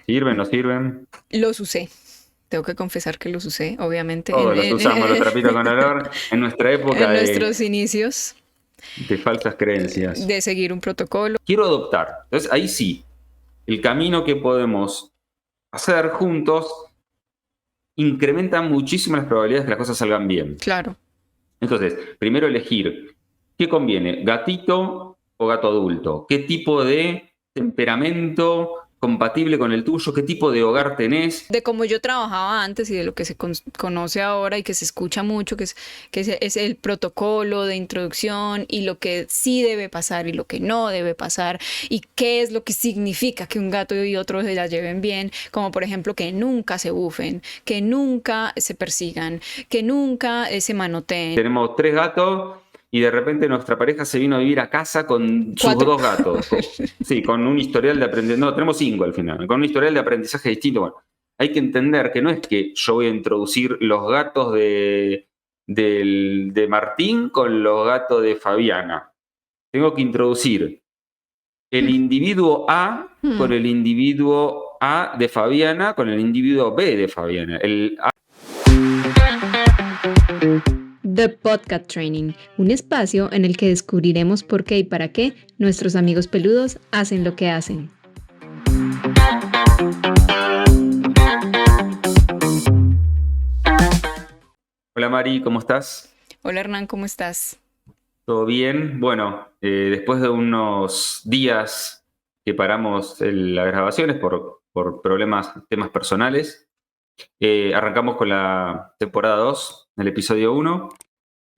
¿Sirven, no sirven? Los usé. Tengo que confesar que los usé, obviamente, Todos los usamos, los trapitos con olor, en nuestra época en nuestros inicios de falsas creencias. de seguir un protocolo. Quiero adoptar. Entonces, ahí sí, el camino que podemos hacer juntos incrementa muchísimo las probabilidades de que las cosas salgan bien. Claro. Entonces, primero elegir qué conviene, gatito o gato adulto, qué tipo de temperamento compatible con el tuyo, qué tipo de hogar tenés. De cómo yo trabajaba antes y de lo que se conoce ahora y que se escucha mucho, es el protocolo de introducción y lo que sí debe pasar y lo que no debe pasar y qué es lo que significa que un gato y otro se la lleven bien, como por ejemplo que nunca se bufen, que nunca se persigan, que nunca se manoteen. Tenemos 3 gatos y de repente nuestra pareja se vino a vivir a casa con sus 4. 2 gatos. Sí, con un historial de aprendizaje. No, tenemos 5 al final. Con un historial de aprendizaje distinto. Bueno, hay que entender que no es que yo voy a introducir los gatos de Martín con los gatos de Fabiana. Tengo que introducir el individuo A con el individuo A de Fabiana con el individuo B de Fabiana. El A. The Podcast Training, un espacio en el que descubriremos por qué y para qué nuestros amigos peludos hacen lo que hacen. Hola Mari, ¿cómo estás? Hola Hernán, ¿cómo estás? ¿Todo bien? Bueno, después de unos días que paramos las grabaciones por problemas, temas personales, arrancamos con la temporada 2, el episodio 1.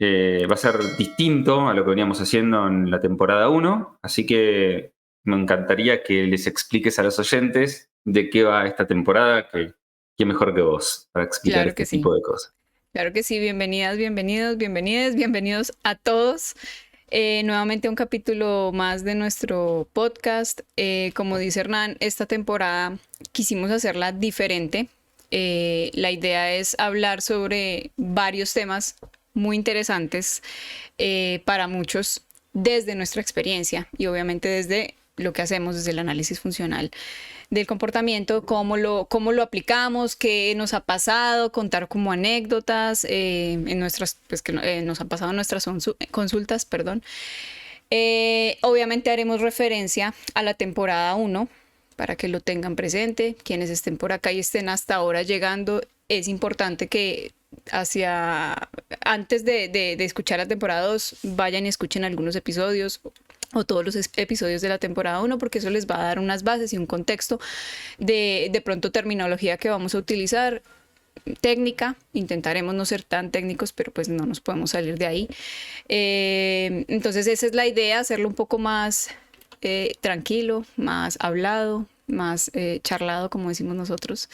Va a ser distinto a lo que veníamos haciendo en la temporada 1, así que me encantaría que les expliques a los oyentes de qué va esta temporada, que quién mejor que vos para explicar Claro que este sí. tipo de cosas. Claro que sí, bienvenidas, bienvenidos a todos. Nuevamente un capítulo más de nuestro podcast. Como dice Hernán, esta temporada quisimos hacerla diferente. La idea es hablar sobre varios temas muy interesantes para muchos desde nuestra experiencia y obviamente desde lo que hacemos, desde el análisis funcional del comportamiento, cómo lo aplicamos, qué nos ha pasado, contar como anécdotas en nuestras, pues que nos han pasado en nuestras consultas, perdón. Obviamente haremos referencia a la temporada 1 para que lo tengan presente. Quienes estén por acá y estén hasta ahora llegando, es importante que antes de escuchar la temporada 2 vayan y escuchen algunos episodios o todos los episodios de la temporada 1, porque eso les va a dar unas bases y un contexto de pronto terminología que vamos a utilizar, técnica, intentaremos no ser tan técnicos, pero pues no nos podemos salir de ahí. Entonces esa es la idea, hacerlo un poco más tranquilo, más hablado, más charlado, como decimos nosotros,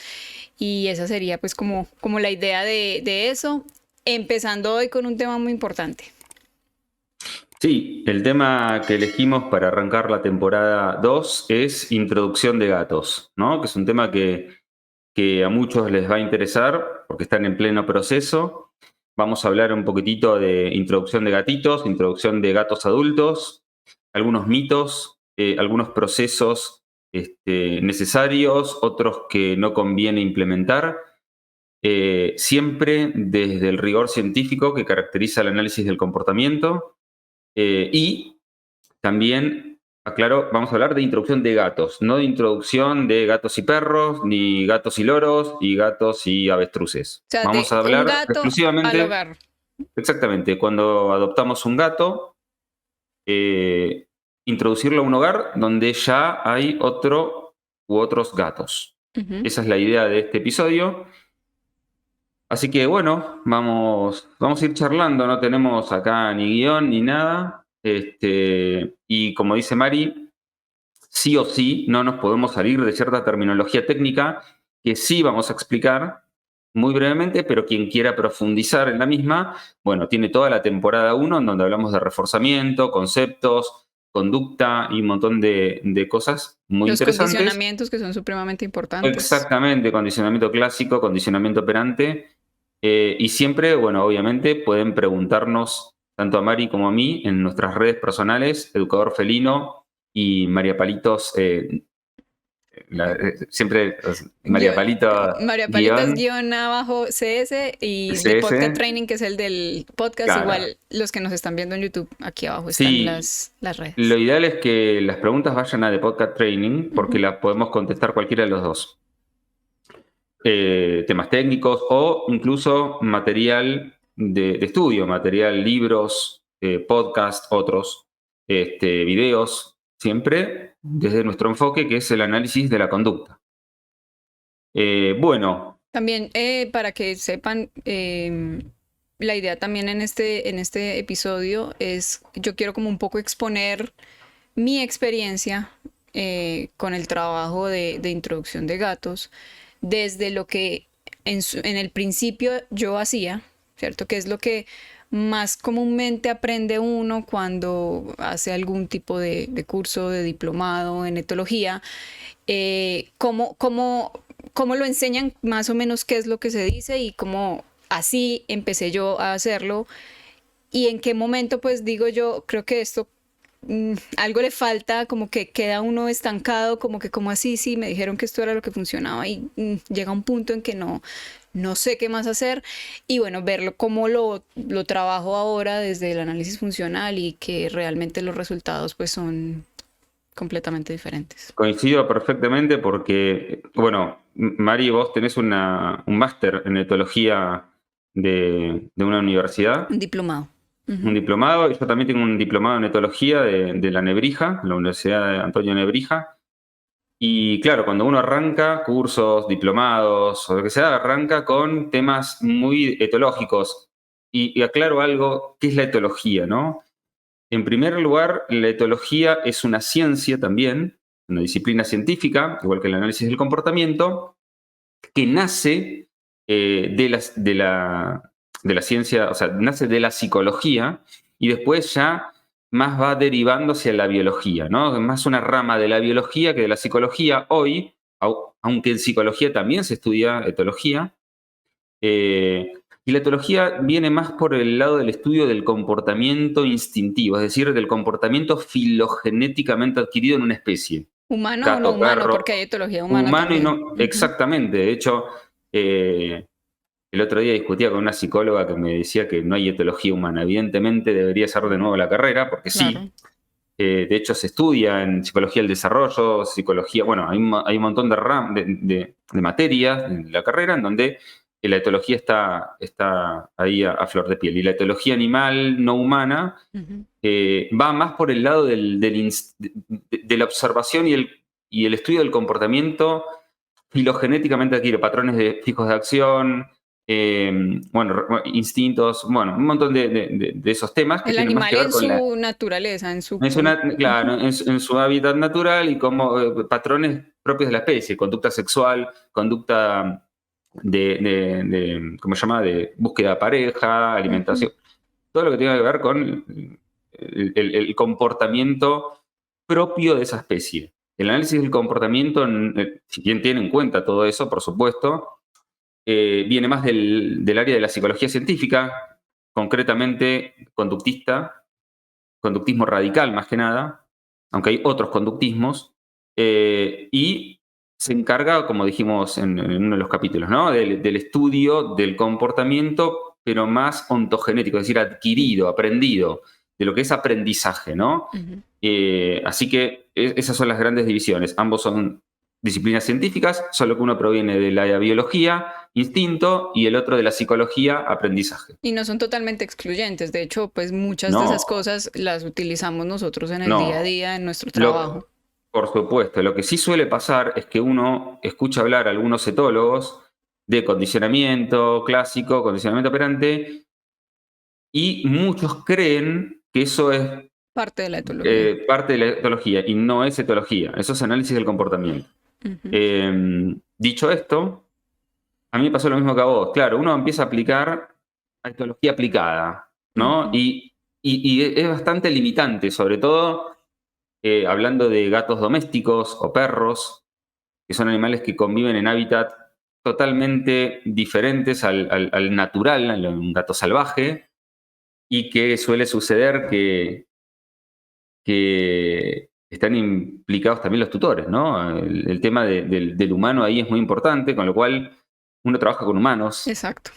y esa sería pues como la idea de eso, empezando hoy con un tema muy importante. Sí, el tema que elegimos para arrancar la temporada 2 es introducción de gatos, ¿no? Que es un tema que a muchos les va a interesar porque están en pleno proceso. Vamos a hablar un poquitito de introducción de gatitos, introducción de gatos adultos, algunos mitos, algunos procesos necesarios, otros que no conviene implementar. Siempre desde el rigor científico que caracteriza el análisis del comportamiento. Y también, aclaro, vamos a hablar de introducción de gatos, no de introducción de gatos y perros, ni gatos y loros, y gatos y avestruces. O sea, Vamos a de un hablar gato al exclusivamente, hogar. exactamente, cuando adoptamos un gato, introducirlo a un hogar donde ya hay otro u otros gatos. Esa es la idea de este episodio. Así que bueno, vamos a ir charlando, no tenemos acá ni guión ni nada. Y como dice Mari, sí o sí no nos podemos salir de cierta terminología técnica que sí vamos a explicar muy brevemente, pero quien quiera profundizar en la misma, bueno, tiene toda la temporada 1 en donde hablamos de reforzamiento, conceptos, conducta y un montón de cosas muy Los interesantes. condicionamientos que son supremamente importantes. Exactamente, condicionamiento clásico, condicionamiento operante. Y siempre, bueno, obviamente pueden preguntarnos tanto a Mari como a mí en nuestras redes personales, Educador Felino y María Palitos siempre María Palito María Palitas guión abajo CS y CS. de Podcast Training, que es el del podcast. Claro. Igual los que nos están viendo en YouTube, aquí abajo están las redes. Lo ideal es que las preguntas vayan a The Podcast Training porque las podemos contestar cualquiera de los dos. Temas técnicos o incluso material de estudio, material, libros, podcast, otros, videos, siempre desde nuestro enfoque, que es el análisis de la conducta. Bueno. También, para que sepan, la idea también en este episodio es, yo quiero como un poco exponer mi experiencia con el trabajo de introducción de gatos, desde lo que en el principio yo hacía, ¿cierto? Que es lo que más comúnmente aprende uno cuando hace algún tipo de curso, de diplomado en etología. Cómo lo enseñan, más o menos qué es lo que se dice y cómo así empecé yo a hacerlo. Y en qué momento, pues digo yo, creo que esto algo le falta, como que queda uno estancado, como que como así, sí, me dijeron que esto era lo que funcionaba y llega un punto en que no sé qué más hacer. Y bueno, verlo cómo lo trabajo ahora desde el análisis funcional y que realmente los resultados pues son completamente diferentes. Coincido perfectamente porque, bueno, Mari, vos tenés un máster en etología de una universidad. Un diplomado. Un diplomado, y yo también tengo un diplomado en etología de la Nebrija, la Universidad de Antonio Nebrija. Y claro, cuando uno arranca cursos, diplomados o lo que sea, arranca con temas muy etológicos. Y aclaro algo, ¿qué es la etología, no? En primer lugar, la etología es una ciencia también, una disciplina científica, igual que el análisis del comportamiento, que nace de la ciencia, o sea, nace de la psicología y después ya más va derivando hacia la biología, ¿no? Es más una rama de la biología que de la psicología. Hoy, aunque en psicología también se estudia etología, y la etología viene más por el lado del estudio del comportamiento instintivo, es decir, del comportamiento filogenéticamente adquirido en una especie. Humano Gato, o no humano, perro, porque hay etología humana humano también. y no, exactamente. De hecho, el otro día discutía con una psicóloga que me decía que no hay etología humana. Evidentemente debería hacer de nuevo la carrera, porque Claro. sí. De hecho, se estudia en psicología del desarrollo, psicología, bueno, hay un montón de materias en la carrera en donde la etología está ahí a flor de piel. Y la etología animal no humana va más por el lado de la observación y el estudio del comportamiento filogenéticamente adquirido, patrones fijos de acción, instintos, bueno, un montón de esos temas que el tienen más animal que ver en con su naturaleza, en su... claro, en su hábitat natural y como patrones propios de la especie, conducta sexual, conducta ¿cómo se llama? De búsqueda de pareja, alimentación, todo lo que tenga que ver con el comportamiento propio de esa especie. El análisis del comportamiento, si bien tiene en cuenta todo eso, por supuesto, viene más del área de la psicología científica, concretamente conductismo radical más que nada, aunque hay otros conductismos, y se encarga, como dijimos en uno de los capítulos, ¿no? del estudio del comportamiento, pero más ontogenético, es decir, adquirido, aprendido, de lo que es aprendizaje, ¿no? Así que esas son las grandes divisiones. Ambos son disciplinas científicas, solo que uno proviene de la biología, instinto, y el otro de la psicología, aprendizaje. Y no son totalmente excluyentes. De hecho, pues muchas de esas cosas las utilizamos nosotros en el día a día, en nuestro trabajo. Por supuesto. Lo que sí suele pasar es que uno escucha hablar a algunos etólogos de condicionamiento clásico, condicionamiento operante, y muchos creen que eso es parte de la etología. Parte de la etología, y no es etología, eso es análisis del comportamiento. Dicho esto, a mí me pasó lo mismo que a vos. Claro, uno empieza a aplicar a etología aplicada, ¿no? Y es bastante limitante, sobre todo hablando de gatos domésticos o perros, que son animales que conviven en hábitat totalmente diferentes al natural, a un gato salvaje, y que suele suceder que están implicados también los tutores, ¿no? El tema del humano ahí es muy importante, con lo cual uno trabaja con humanos. Exacto.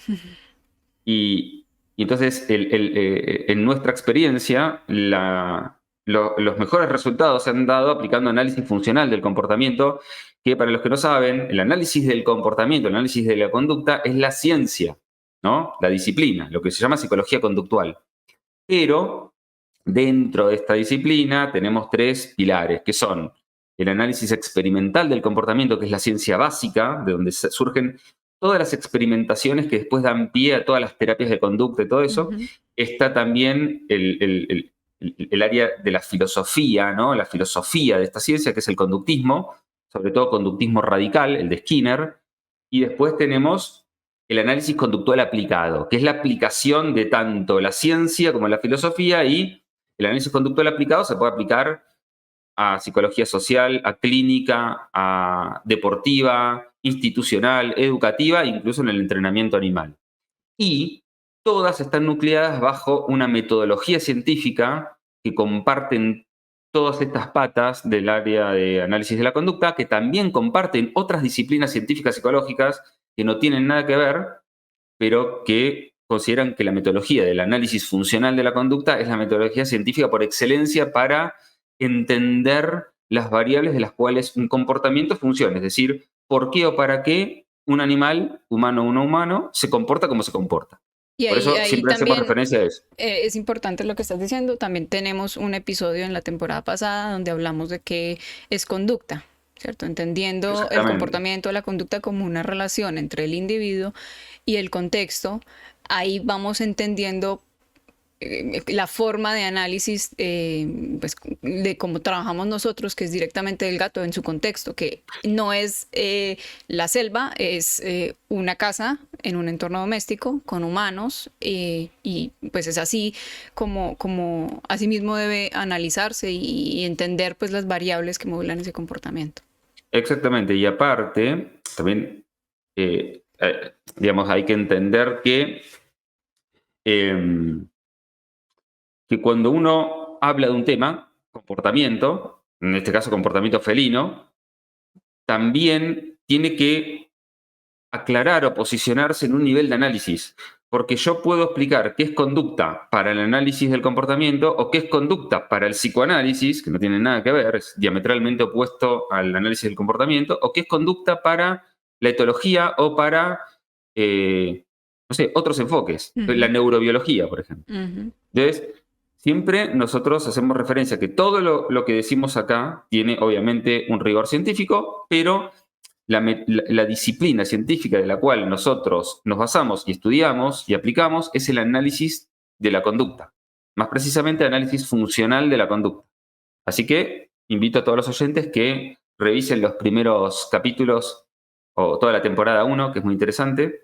Y entonces, en nuestra experiencia, los mejores resultados se han dado aplicando análisis funcional del comportamiento, que para los que no saben, el análisis del comportamiento, el análisis de la conducta es la ciencia, ¿no? La disciplina, lo que se llama psicología conductual. Pero dentro de esta disciplina tenemos 3 pilares, que son el análisis experimental del comportamiento, que es la ciencia básica, de donde surgen todas las experimentaciones que después dan pie a todas las terapias de conducta y todo eso. Está también el área de la filosofía, ¿no? La filosofía de esta ciencia, que es el conductismo, sobre todo conductismo radical, el de Skinner. Y después tenemos el análisis conductual aplicado, que es la aplicación de tanto la ciencia como la filosofía, y el análisis conductual aplicado se puede aplicar a psicología social, a clínica, a deportiva, institucional, educativa, incluso en el entrenamiento animal. Y todas están nucleadas bajo una metodología científica que comparten todas estas patas del área de análisis de la conducta, que también comparten otras disciplinas científicas psicológicas que no tienen nada que ver, pero que consideran que la metodología del análisis funcional de la conducta es la metodología científica por excelencia para entender las variables de las cuales un comportamiento funciona, es decir, por qué o para qué un animal, humano o no humano, se comporta como se comporta. Y por eso ahí siempre hacemos también referencia a eso. es importante lo que estás diciendo. También tenemos un episodio en la temporada pasada donde hablamos de qué es conducta, ¿cierto? Entendiendo el comportamiento, la conducta como una relación entre el individuo y el contexto. Ahí vamos entendiendo la forma de análisis pues, de cómo trabajamos nosotros, que es directamente del gato en su contexto, que no es la selva, es una casa en un entorno doméstico con humanos, y pues es así como así mismo debe analizarse y entender pues las variables que modulan ese comportamiento. Exactamente, y aparte, también, digamos, hay que entender que cuando uno habla de un tema, comportamiento, en este caso comportamiento felino, también tiene que aclarar o posicionarse en un nivel de análisis, porque yo puedo explicar qué es conducta para el análisis del comportamiento o qué es conducta para el psicoanálisis, que no tiene nada que ver, es diametralmente opuesto al análisis del comportamiento, o qué es conducta para la etología o para, no sé, otros enfoques, la neurobiología, por ejemplo. Entonces, siempre nosotros hacemos referencia a que todo lo que decimos acá tiene obviamente un rigor científico, pero la disciplina científica de la cual nosotros nos basamos y estudiamos y aplicamos es el análisis de la conducta, más precisamente el análisis funcional de la conducta. Así que invito a todos los oyentes que revisen los primeros capítulos o toda la temporada 1, que es muy interesante.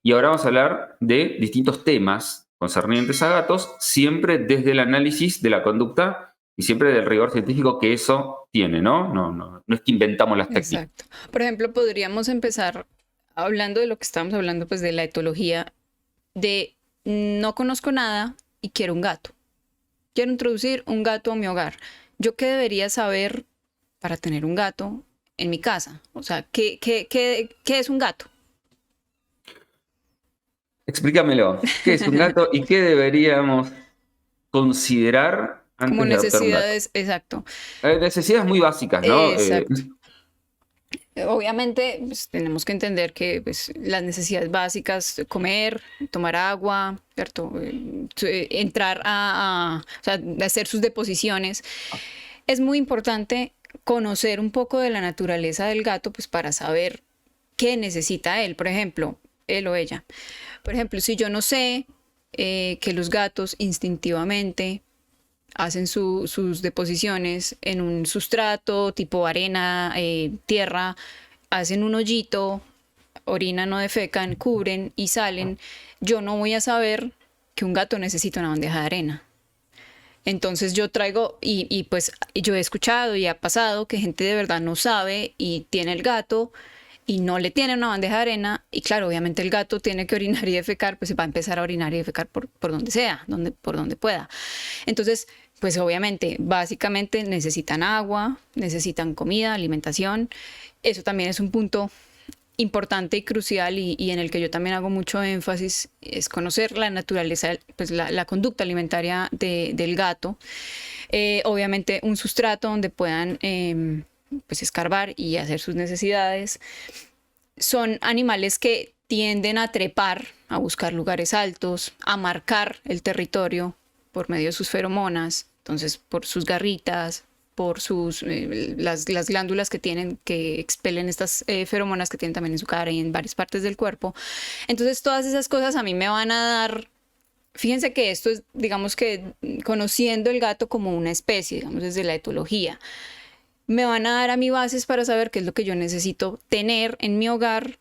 Y ahora vamos a hablar de distintos temas concernientes a gatos, siempre desde el análisis de la conducta y siempre del rigor científico que eso tiene, ¿no? No es que inventamos las técnicas. Exacto. Por ejemplo, podríamos empezar hablando de lo que estamos hablando, pues de la etología, de no conozco nada y quiero un gato. Quiero introducir un gato a mi hogar. ¿Yo qué debería saber para tener un gato en mi casa? O sea, ¿qué es un gato? Explícamelo. ¿Qué es un gato y qué deberíamos considerar antes como de adoptar un gato? necesidades, exacto. Necesidades muy básicas, ¿no? Exacto. Obviamente pues, tenemos que entender que pues, las necesidades básicas, comer, tomar agua, ¿cierto? Entrar o sea, hacer sus deposiciones. Es muy importante conocer un poco de la naturaleza del gato pues, para saber qué necesita él, por ejemplo, él o ella. Por ejemplo, si yo no sé que los gatos instintivamente hacen sus deposiciones en un sustrato tipo arena, tierra, hacen un hoyito, orinan o defecan, cubren y salen, yo no voy a saber que un gato necesita una bandeja de arena. Entonces yo traigo, y pues yo he escuchado y ha pasado que gente de verdad no sabe y tiene el gato y no le tiene una bandeja de arena, y claro, obviamente el gato tiene que orinar y defecar, pues va a empezar a orinar y defecar por donde sea, por donde pueda. Entonces, pues obviamente, básicamente necesitan agua, necesitan comida, alimentación. Eso también es un punto importante y crucial y en el que yo también hago mucho énfasis, es conocer la naturaleza, pues la conducta alimentaria del gato. Obviamente un sustrato donde puedan pues escarbar y hacer sus necesidades. Son animales que tienden a trepar, a buscar lugares altos, a marcar el territorio por medio de sus feromonas, entonces por sus garritas, por las glándulas que tienen, que expelen estas feromonas que tienen también en su cara y en varias partes del cuerpo. Entonces todas esas cosas a mí me van a dar, fíjense que esto es, digamos que conociendo el gato como una especie, digamos desde la etología, me van a dar a mí bases para saber qué es lo que yo necesito tener en mi hogar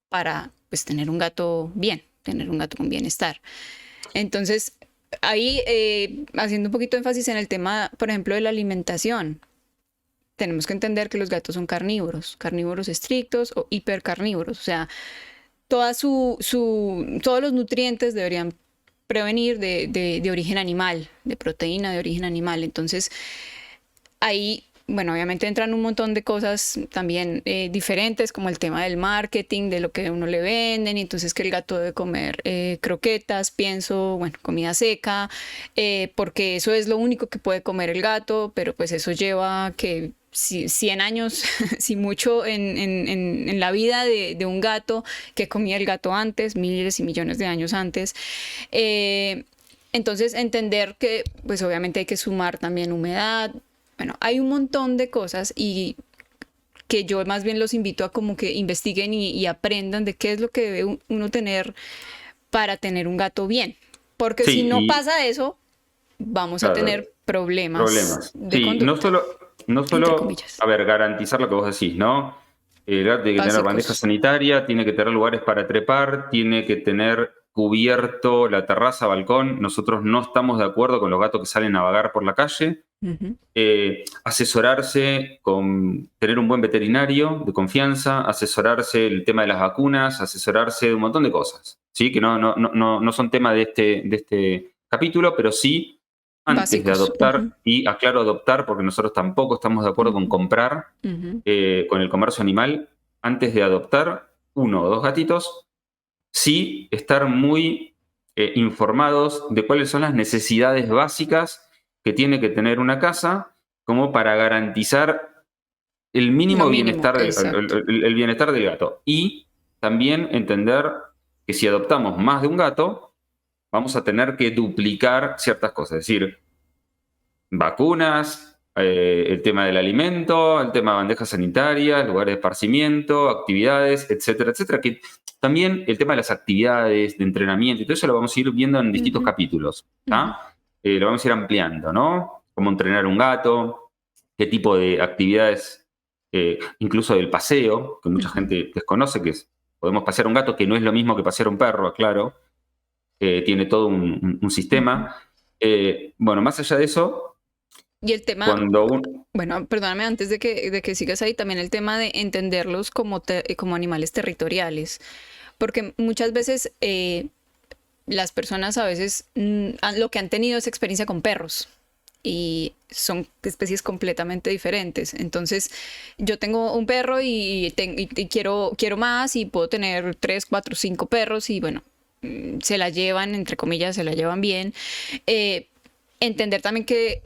para pues tener un gato bien, tener un gato con bienestar. Entonces, ahí, haciendo un poquito de énfasis en el tema, por ejemplo, de la alimentación, tenemos que entender que los gatos son carnívoros estrictos o hipercarnívoros, o sea, todos los nutrientes deberían prevenir de origen animal, de proteína de origen animal. Entonces, ahí, bueno, obviamente entran un montón de cosas también diferentes, como el tema del marketing, de lo que a uno le venden, y entonces que el gato debe comer croquetas, pienso, bueno, comida seca, porque eso es lo único que puede comer el gato, pero pues eso lleva que 100 años, si mucho, en la vida de un gato, que comía el gato antes, miles y millones de años antes. Entonces entender que pues obviamente hay que sumar también humedad. Bueno, hay un montón de cosas y que yo más bien los invito a como que investiguen y aprendan de qué es lo que debe uno tener para tener un gato bien. Porque si no pasa eso, vamos a tener problemas de sí, conducta. No solo, a ver, garantizar lo que vos decís, ¿no? El gato tiene que tener bandeja sanitaria, tiene que tener lugares para trepar, tiene que tener cubierto la terraza, balcón. Nosotros no estamos de acuerdo con los gatos que salen a vagar por la calle. Asesorarse con tener un buen veterinario de confianza, asesorarse el tema de las vacunas, asesorarse de un montón de cosas, ¿sí? Que no son tema de este capítulo, pero sí antes básicos de adoptar, y aclaro adoptar porque nosotros tampoco estamos de acuerdo con comprar, con el comercio animal. Antes de adoptar 1 o 2 gatitos, sí estar muy informados de cuáles son las necesidades básicas que tiene que tener una casa como para garantizar el mínimo bienestar, el bienestar del gato. Y también entender que si adoptamos más de un gato, vamos a tener que duplicar ciertas cosas, es decir, vacunas, el tema del alimento, el tema de bandejas sanitarias, lugares de esparcimiento, actividades, etcétera, etcétera. Que también el tema de las actividades, de entrenamiento, y todo eso lo vamos a ir viendo en distintos capítulos, lo vamos a ir ampliando, ¿no? Cómo entrenar un gato, qué tipo de actividades, incluso del paseo, que mucha gente desconoce, que podemos pasear un gato, que no es lo mismo que pasear un perro, aclaro. Tiene todo un sistema. Bueno, más allá de eso... Y el tema, bueno, perdóname, antes de que sigas ahí, también el tema de entenderlos como animales territoriales, porque muchas veces las personas a veces lo que han tenido es experiencia con perros y son especies completamente diferentes. Entonces, yo tengo un perro y quiero más y puedo tener 3, 4, 5 perros y bueno, se la llevan, entre comillas, se la llevan bien. Entender también que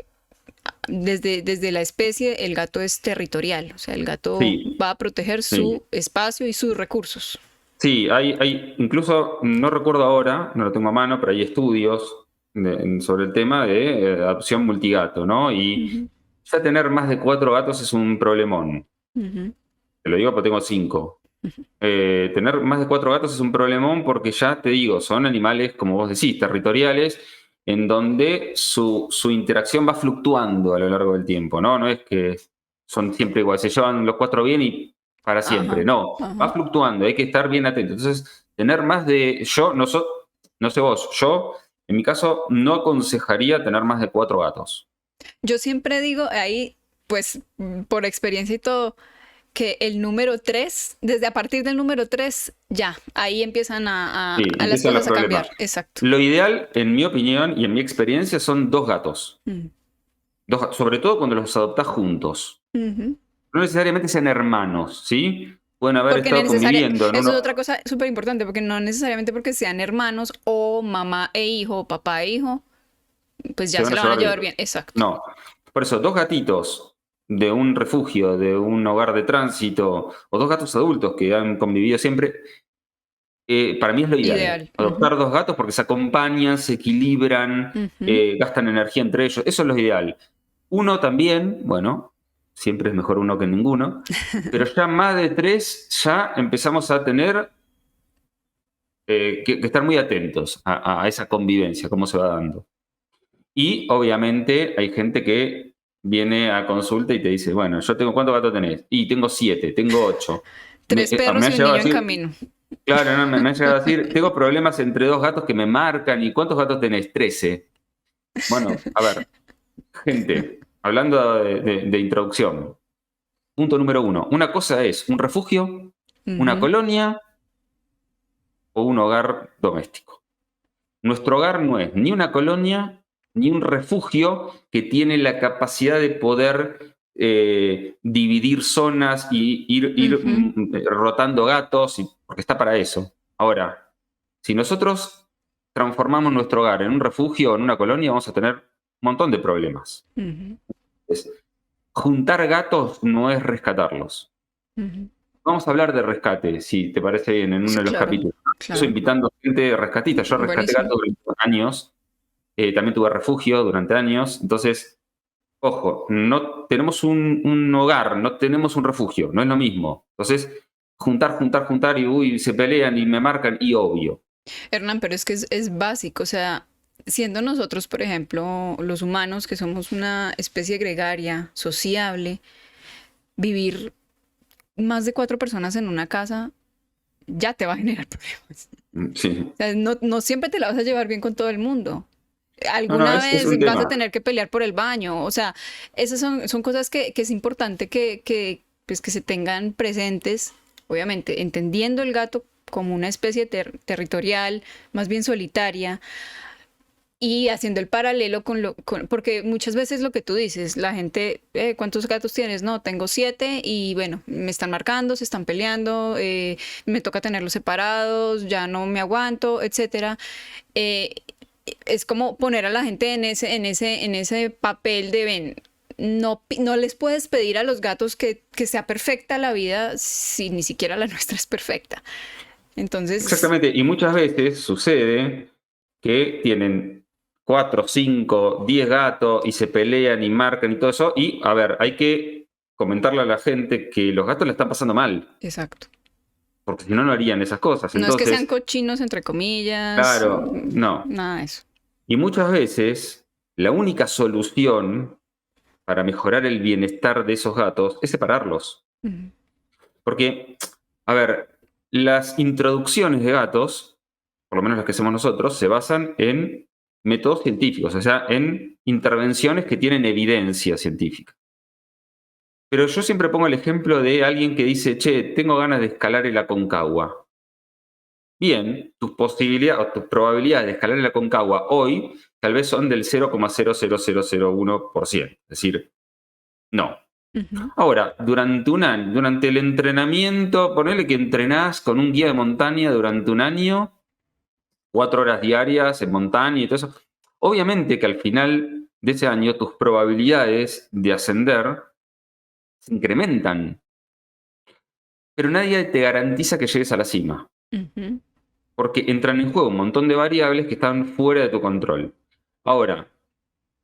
desde la especie el gato es territorial, o sea, el gato va a proteger su espacio y sus recursos. Sí, hay incluso, no recuerdo ahora, no lo tengo a mano, pero hay estudios sobre el tema de adopción multigato, ¿no? Y ya tener más de 4 gatos es un problemón. Te lo digo porque tengo 5. Tener más de 4 gatos es un problemón porque ya te digo, son animales, como vos decís, territoriales, en donde su interacción va fluctuando a lo largo del tiempo, ¿no? No es que son siempre iguales, se llevan los 4 bien y para siempre, no, va fluctuando, hay que estar bien atento. Entonces, tener más de... no sé vos, yo, en mi caso, no aconsejaría tener más de 4 gatos. Yo siempre digo ahí, pues, por experiencia y todo, que el número 3, desde a partir del número 3, ya, ahí empiezan Sí, a las empiezan los cosas a cambiar. problemas. Exacto. Lo ideal, en mi opinión y en mi experiencia, son 2 gatos. Sobre todo cuando los adoptás juntos. Ujú. No necesariamente sean hermanos, ¿sí? Pueden haber Porque no estado conviviendo en eso es uno. otra cosa súper importante, porque no necesariamente porque sean hermanos o mamá e hijo o papá e hijo, pues Se ya van se a la van a llevar llevar bien. bien. Exacto. No. Por eso, 2 gatitos de un refugio, de un hogar de tránsito, o 2 gatos adultos que han convivido siempre, para mí es lo ideal. Ideal. Adoptar 2 gatos porque se acompañan, se equilibran, Ujú. gastan energía entre ellos. Eso es lo ideal. Uno también, bueno, siempre es mejor uno que ninguno, pero ya más de 3 ya empezamos a tener que estar muy atentos a esa convivencia, cómo se va dando. Y obviamente hay gente que viene a consulta y te dice, bueno, yo tengo, ¿cuántos gatos tenés? Y tengo 7, tengo 8. 3 Me perros han y un llegado a niño en decir, camino. claro, no, me han llegado a decir, tengo problemas entre 2 gatos que me marcan. ¿Y cuántos gatos tenés? 13. Bueno, a ver, gente, hablando de introducción. Punto número 1. Una cosa es un refugio, una Ujú. colonia o un hogar doméstico. Nuestro hogar no es ni una colonia ni un refugio que tiene la capacidad de poder dividir zonas y ir Ujú. rotando gatos, porque está para eso. Ahora, si nosotros transformamos nuestro hogar en un refugio o en una colonia, vamos a tener un montón de problemas. Ujú. Juntar gatos no es rescatarlos. Ujú. Vamos a hablar de rescate, si te parece bien, en uno Sí, de los claro, capítulos. Estoy claro. invitando gente rescatista. Yo rescaté Buenísimo. gatos durante años. También tuve refugio durante años. Entonces, ojo, no tenemos un hogar, no tenemos un refugio. No es lo mismo. Entonces, juntar y uy, se pelean y me marcan y obvio. Hernán, pero es que es básico, o sea, siendo nosotros, por ejemplo, los humanos, que somos una especie gregaria, sociable, vivir más de 4 personas en una casa ya te va a generar problemas. Sí. O sea, no siempre te la vas a llevar bien con todo el mundo. No, Alguna es vez un vas a tema. tener que pelear por el baño. O sea, esas son cosas que es importante pues, que se tengan presentes, obviamente, entendiendo el gato como una especie territorial, más bien solitaria, y haciendo el paralelo porque muchas veces lo que tú dices, la gente, ¿cuántos gatos tienes? No, tengo 7 y bueno, me están marcando, se están peleando, me toca tenerlos separados, ya no me aguanto, etcétera. Eh, es como poner a la gente en ese papel de ven. No les puedes pedir a los gatos que sea perfecta la vida si ni siquiera la nuestra es perfecta. Entonces, Exactamente. Y muchas veces sucede que tienen 4, 5, 10 gatos y se pelean y marcan y todo eso. Y, a ver, hay que comentarle a la gente que los gatos la están pasando mal, exacto. porque si no, no harían esas cosas. No es que sean Entonces, cochinos, entre comillas, claro, no. nada de eso. Y muchas veces la única solución para mejorar el bienestar de esos gatos es separarlos. Ujú. Porque, a ver, las introducciones de gatos, por lo menos las que hacemos nosotros, se basan en métodos científicos, o sea, en intervenciones que tienen evidencia científica. Pero yo siempre pongo el ejemplo de alguien que dice, che, tengo ganas de escalar el Aconcagua. Bien, tus posibilidades o tus probabilidades de escalar el Aconcagua hoy tal vez son del 0,00001%. Es decir, no. Ujú. Ahora, durante un año, durante el entrenamiento, ponele que entrenás con un guía de montaña durante un año, 4 horas diarias en montaña y todo eso. Obviamente que al final de ese año tus probabilidades de ascender se incrementan, pero nadie te garantiza que llegues a la cima, Ujú. porque entran en juego un montón de variables que están fuera de tu control. Ahora,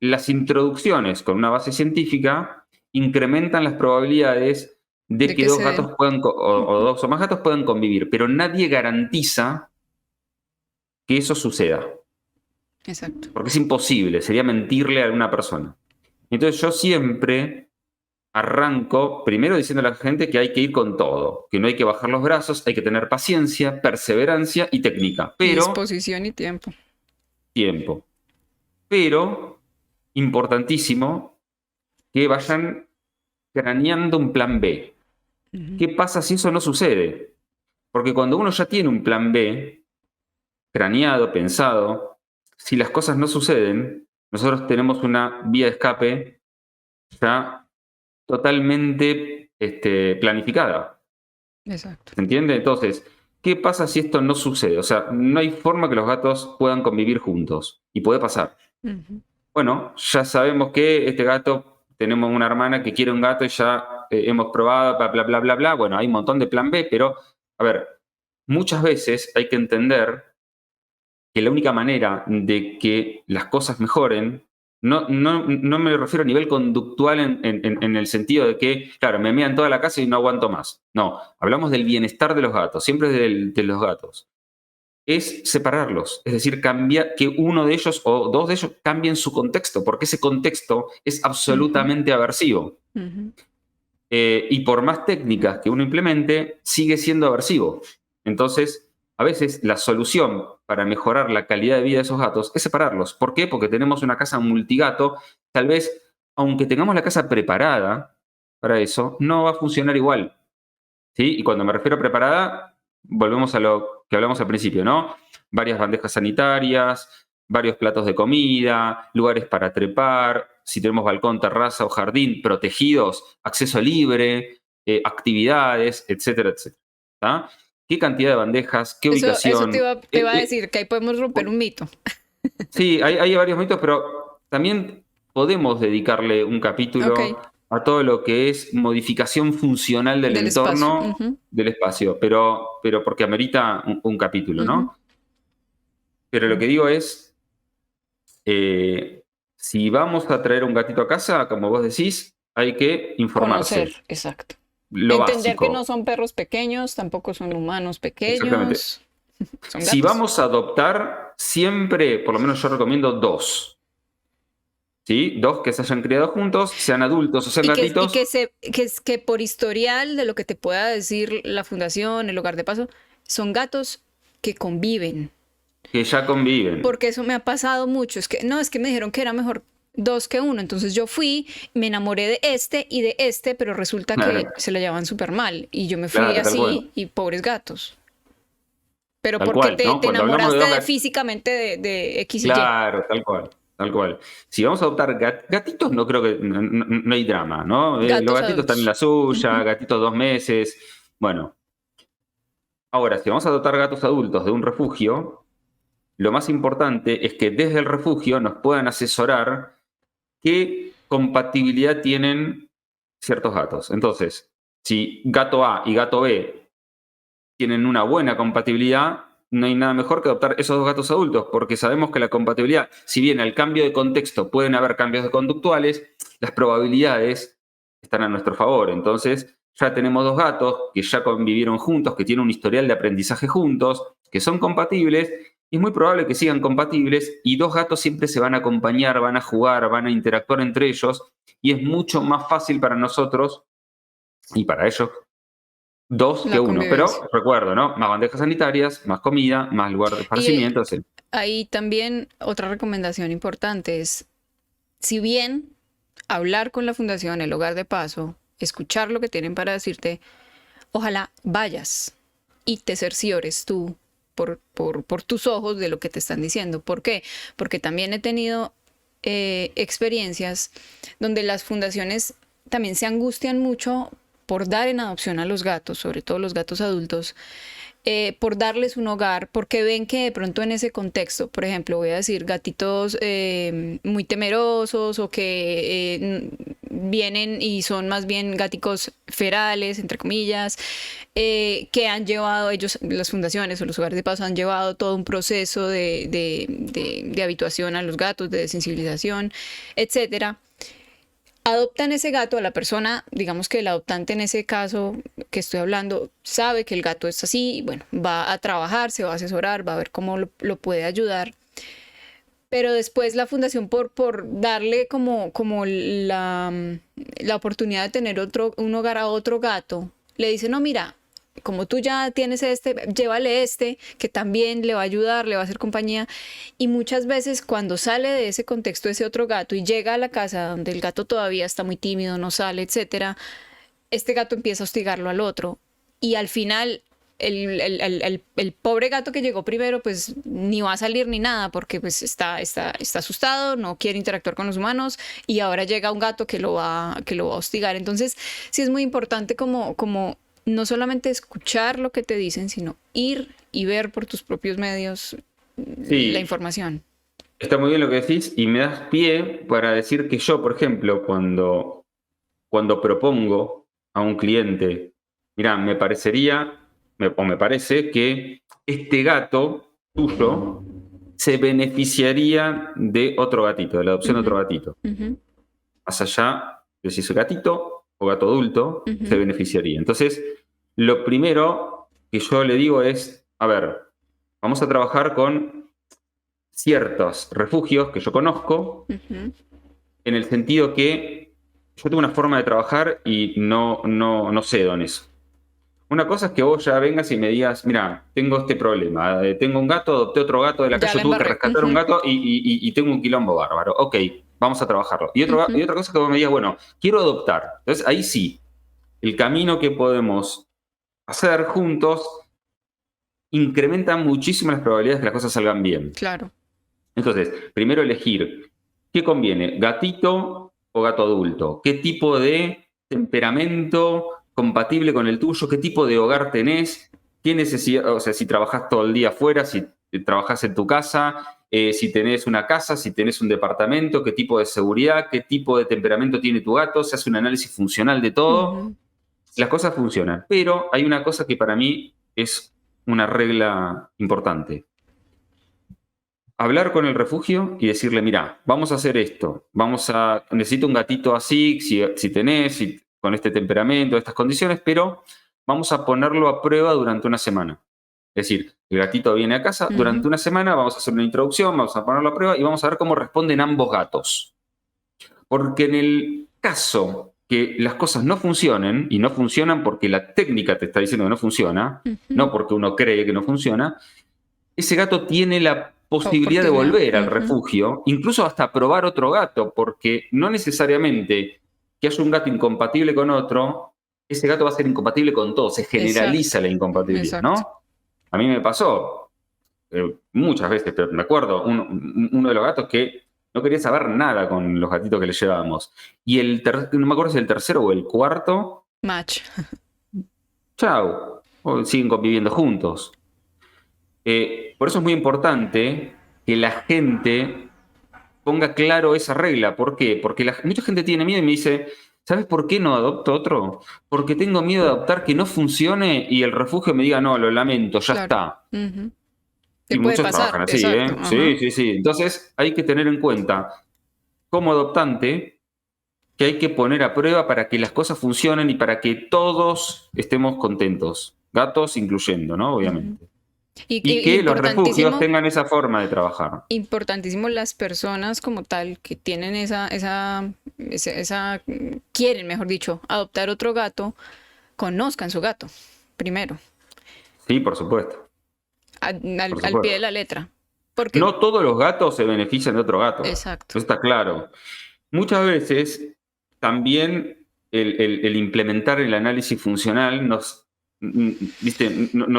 las introducciones con una base científica incrementan las probabilidades de De que que dos se den. gatos puedan, o Ujú. dos o más gatos puedan convivir, pero nadie garantiza que eso suceda, Exacto. porque es imposible, sería mentirle a una persona. Entonces yo siempre arranco primero diciendo a la gente que hay que ir con todo, que no hay que bajar los brazos, hay que tener paciencia, perseverancia y técnica, Y pero disposición y tiempo. tiempo. Pero, importantísimo, que vayan craneando un plan B. ¿Qué pasa si eso no sucede? Porque cuando uno ya tiene un plan B, craneado, pensado, si las cosas no suceden, nosotros tenemos una vía de escape ya totalmente planificada. Exacto. ¿Se entiende? Entonces, ¿qué pasa si esto no sucede? O sea, no hay forma que los gatos puedan convivir juntos. Y puede pasar. Bueno, ya sabemos que este gato, tenemos una hermana que quiere un gato y ya hemos probado, bla, bla, bla, bla, bla. Bueno, hay un montón de plan B, pero, a ver, muchas veces hay que entender que la única manera de que las cosas mejoren, no me refiero a nivel conductual en el sentido de que, claro, me mean toda la casa y no aguanto más. No, hablamos del bienestar de los gatos, siempre de los gatos. Es separarlos, es decir, cambiar que uno de ellos o dos de ellos cambien su contexto, porque ese contexto es absolutamente aversivo. Y por más técnicas que uno implemente, sigue siendo aversivo. Entonces, a veces la solución para mejorar la calidad de vida de esos gatos es separarlos. ¿Por qué? Porque tenemos una casa multigato. Tal vez, aunque tengamos la casa preparada para eso, no va a funcionar igual. ¿Sí? Y cuando me refiero a preparada, volvemos a lo que hablamos al principio, ¿no? Varias bandejas sanitarias, varios platos de comida, lugares para trepar, si tenemos balcón, terraza o jardín, protegidos, acceso libre, actividades, etcétera, etcétera. ¿Tá? ¿Qué cantidad de bandejas? ¿Qué Eso ubicación? te iba a decir, que ahí podemos romper un mito. Sí, hay varios mitos, pero también podemos dedicarle un capítulo a todo lo que es modificación funcional del entorno, espacio. del espacio, pero porque amerita un capítulo, ¿no? Pero lo que digo es, si vamos a traer un gatito a casa, como vos decís, hay que informarse. Conocer, exacto. Lo Entender básico. que no son perros pequeños, tampoco son humanos pequeños. Exactamente. Son Si gatos. vamos a adoptar, siempre, por lo menos yo recomiendo 2. ¿Sí? 2 que se hayan criado juntos, sean adultos o sean gatitos. Que por historial de lo que te pueda decir la fundación, el hogar de paso, son gatos que conviven. Que ya conviven. Porque eso me ha pasado mucho. Es que me dijeron que era mejor 2 que 1. Entonces yo fui, me enamoré de este y de este, pero resulta que se la llevaban súper mal. Y yo me fui así y pobres gatos. Pero tal porque cual, ¿no? te Cuando hablamos enamoraste de físicamente de X y Y. Claro, tal cual. Tal cual. Si vamos a adoptar gatitos, no creo que no hay drama, ¿no? Los gatitos adultos están en la suya, gatitos 2 meses. Bueno. Ahora, si vamos a adoptar gatos adultos de un refugio, lo más importante es que desde el refugio nos puedan asesorar qué compatibilidad tienen ciertos gatos. Entonces, si gato A y gato B tienen una buena compatibilidad, no hay nada mejor que adoptar esos 2 gatos adultos, porque sabemos que la compatibilidad, si bien al cambio de contexto pueden haber cambios conductuales, las probabilidades están a nuestro favor. Entonces, ya tenemos 2 gatos que ya convivieron juntos, que tienen un historial de aprendizaje juntos, que son compatibles, y es muy probable que sigan compatibles, y 2 gatos siempre se van a acompañar, van a jugar, van a interactuar entre ellos, y es mucho más fácil para nosotros y para ellos 2 que 1, pero recuerdo, ¿no? Más bandejas sanitarias, más comida, más lugar de esparcimiento. Ahí también otra recomendación importante es, si bien hablar con la fundación, el hogar de paso, escuchar lo que tienen para decirte, ojalá vayas y te cerciores tú por tus ojos de lo que te están diciendo. ¿Por qué? Porque también he tenido experiencias donde las fundaciones también se angustian mucho por dar en adopción a los gatos, sobre todo los gatos adultos, por darles un hogar, porque ven que de pronto en ese contexto, por ejemplo, voy a decir gatitos muy temerosos o que vienen y son más bien gaticos ferales, entre comillas, que han llevado ellos, las fundaciones o los hogares de paso han llevado todo un proceso de habituación a los gatos, de desensibilización, etcétera. Adoptan ese gato, a la persona, digamos que el adoptante en ese caso que estoy hablando, sabe que el gato es así, bueno, va a trabajar, se va a asesorar, va a ver cómo lo puede ayudar. Pero después la fundación por darle como la oportunidad de tener un hogar a otro gato, le dice, no, mira, como tú ya tienes llévale que también le va a ayudar, le va a hacer compañía. Y muchas veces cuando sale de ese contexto ese otro gato y llega a la casa donde el gato todavía está muy tímido, no sale, etcétera, este gato empieza a hostigarlo al otro y al final el pobre gato que llegó primero pues ni va a salir ni nada porque pues está asustado, no quiere interactuar con los humanos y ahora llega un gato que lo va a hostigar. Entonces sí es muy importante como no solamente escuchar lo que te dicen, sino ir y ver por tus propios medios la información. Está muy bien lo que decís y me das pie para decir que yo, por ejemplo, cuando propongo a un cliente, mira, me parece que este gato tuyo se beneficiaría de otro gatito, de la adopción de otro gatito. Más allá de si es gatito o gato adulto, se beneficiaría. Entonces, lo primero que yo le digo es, a ver, vamos a trabajar con ciertos refugios que yo conozco, en el sentido que yo tengo una forma de trabajar y no cedo en eso. Una cosa es que vos ya vengas y me digas, mira, tengo este problema, tengo un gato, adopté otro gato de la calle, tuve que rescatar un gato y tengo un quilombo bárbaro. Ok, vamos a trabajarlo. Y otra cosa es que vos me digas, bueno, quiero adoptar. Entonces ahí sí, el camino que podemos hacer juntos incrementa muchísimo las probabilidades de que las cosas salgan bien. Claro. Entonces, primero elegir qué conviene, gatito o gato adulto, qué tipo de temperamento compatible con el tuyo, qué tipo de hogar tenés, qué necesidad, o sea, si trabajás todo el día afuera, si trabajás en tu casa, si tenés una casa, si tenés un departamento, qué tipo de seguridad, qué tipo de temperamento tiene tu gato, se hace un análisis funcional de todo. Las cosas funcionan, pero hay una cosa que para mí es una regla importante. Hablar con el refugio y decirle, mira, vamos a hacer esto, necesito un gatito así, si tenés, con este temperamento, estas condiciones, pero vamos a ponerlo a prueba durante una semana. Es decir, el gatito viene a casa, durante una semana vamos a hacer una introducción, vamos a ponerlo a prueba y vamos a ver cómo responden ambos gatos. Porque en el caso que las cosas no funcionen, y no funcionan porque la técnica te está diciendo que no funciona, no porque uno cree que no funciona, ese gato tiene la posibilidad de volver al refugio, incluso hasta probar otro gato, porque no necesariamente que haya un gato incompatible con otro, ese gato va a ser incompatible con todo, se generaliza la incompatibilidad, ¿no? A mí me pasó muchas veces, pero me acuerdo, uno de los gatos que no quería saber nada con los gatitos que le llevábamos. Y no me acuerdo si el tercero o el cuarto. Match. Chau. O siguen conviviendo juntos. Por eso es muy importante que la gente ponga claro esa regla. ¿Por qué? Porque mucha gente tiene miedo y me dice, ¿sabes por qué no adopto otro? Porque tengo miedo de adoptar que no funcione y el refugio me diga, no, lo lamento, ya está. Y muchos trabajan así, Sí. Entonces hay que tener en cuenta, como adoptante, que hay que poner a prueba para que las cosas funcionen y para que todos estemos contentos. Gatos incluyendo, ¿no? Obviamente. Y que los refugios tengan esa forma de trabajar. Importantísimo las personas como tal que tienen quieren, mejor dicho, adoptar otro gato, conozcan su gato primero. Sí, por supuesto. Al pie de la letra. Porque no todos los gatos se benefician de otro gato. Exacto. Eso está claro. Muchas veces también el implementar el análisis funcional nos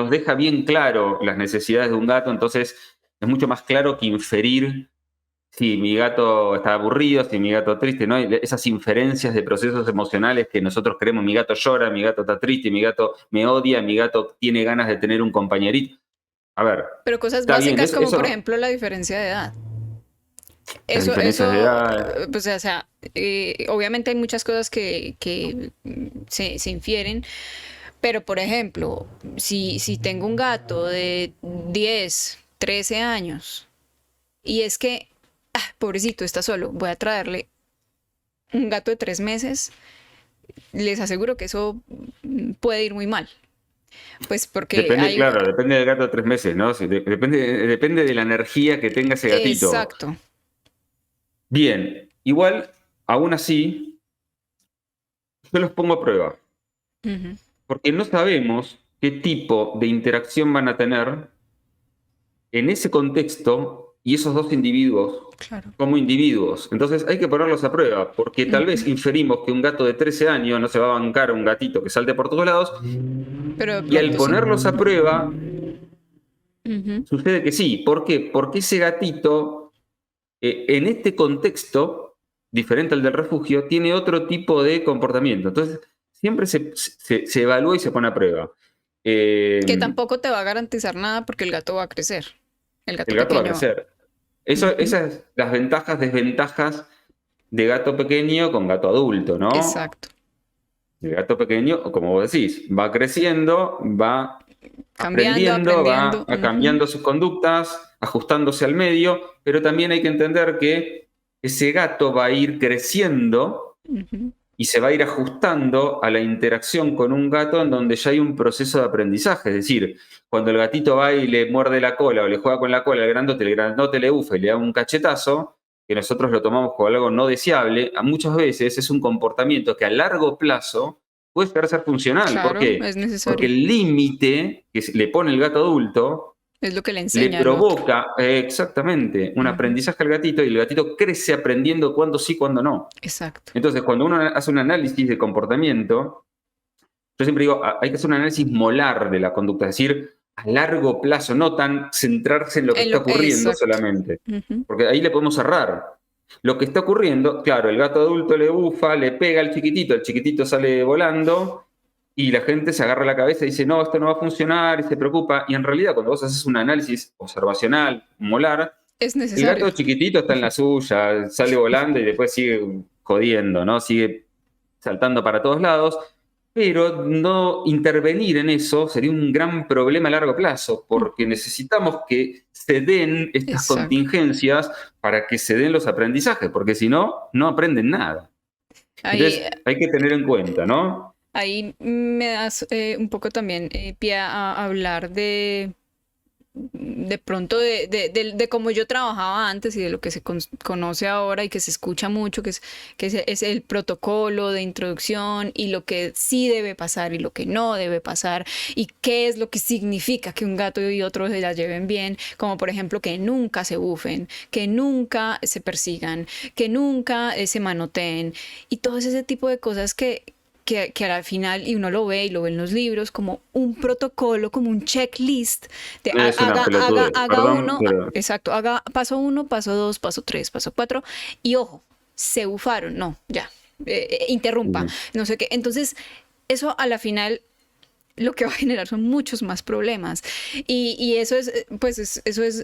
deja bien claro las necesidades de un gato, entonces es mucho más claro que inferir si mi gato está aburrido, si mi gato triste, ¿no? Esas inferencias de procesos emocionales que nosotros creemos, mi gato llora, mi gato está triste, mi gato me odia, mi gato tiene ganas de tener un compañerito. A ver. Pero cosas básicas como, por ejemplo, la diferencia de edad. Eso, pues, o sea, obviamente hay muchas cosas que se infieren, pero por ejemplo, si tengo un gato de 10, 13 años y es que, pobrecito, está solo, voy a traerle un gato de 3 meses, les aseguro que eso puede ir muy mal. Pues porque depende del gato de 3 meses, ¿no? Depende de la energía que tenga ese gatito. Exacto. Bien, igual, aún así, yo los pongo a prueba. Porque no sabemos qué tipo de interacción van a tener en ese contexto y esos dos individuos Claro. como individuos. Entonces hay que ponerlos a prueba, porque tal vez inferimos que un gato de 13 años no se va a bancar a un gatito que salte por todos lados, Pero de y al pronto sí. ponerlos a prueba, sucede que sí. ¿Por qué? Porque ese gatito, en este contexto, diferente al del refugio, tiene otro tipo de comportamiento. Entonces, siempre se evalúa y se pone a prueba. Que tampoco te va a garantizar nada porque el gato va a crecer. El gato El gato va a pequeño. crecer. Esas las ventajas, desventajas de gato pequeño con gato adulto, ¿no? Exacto. El gato pequeño, como vos decís, va creciendo, va Cambiando, aprendiendo, va aprendiendo. cambiando sus conductas, ajustándose al medio, pero también hay que entender que ese gato va a ir creciendo y se va a ir ajustando a la interacción con un gato en donde ya hay un proceso de aprendizaje. Es decir, cuando el gatito va y le muerde la cola o le juega con la cola al grandote, el grandote le bufa y le da un cachetazo, que nosotros lo tomamos como algo no deseable, muchas veces es un comportamiento que a largo plazo puede llegar a ser funcional. Claro, ¿Por qué? es necesario. Porque el límite que le pone el gato adulto es lo que le le enseña al otro. provoca exactamente un aprendizaje al gatito, y el gatito crece aprendiendo cuándo sí, cuándo no. Exacto. Entonces, cuando uno hace un análisis de comportamiento, yo siempre digo, hay que hacer un análisis molar de la conducta, es decir, a largo plazo, no tan centrarse en lo que está ocurriendo solamente, porque ahí le podemos errar. Lo que está ocurriendo, claro, el gato adulto le bufa, le pega al chiquitito, el chiquitito sale volando y la gente se agarra la cabeza y dice, no, esto no va a funcionar, y se preocupa. Y en realidad, cuando vos haces un análisis observacional, molar, es el necesario. gato chiquitito está en la suya, sale volando y después sigue jodiendo, ¿no? Sigue saltando para todos lados, pero no intervenir en eso sería un gran problema a largo plazo, porque necesitamos que se den estas contingencias para que se den los aprendizajes, porque si no, no aprenden nada. Entonces, hay que tener en cuenta, ¿no? Ahí me das un poco también pie a hablar de pronto de cómo yo trabajaba antes y de lo que se conoce ahora y que se escucha mucho, que es el protocolo de introducción y lo que sí debe pasar y lo que no debe pasar y qué es lo que significa que un gato y otro se la lleven bien, como por ejemplo que nunca se bufen, que nunca se persigan, que nunca se manoteen y todo ese tipo de cosas que al final, y uno lo ve y lo ve en los libros, como un protocolo, como un checklist de haga uno, exacto, haga paso 1, paso 2, paso 3, paso 4, y ojo, se bufaron, no, ya, interrumpa, no sé qué. Entonces, eso a la final lo que va a generar son muchos más problemas. Y eso es, pues, eso es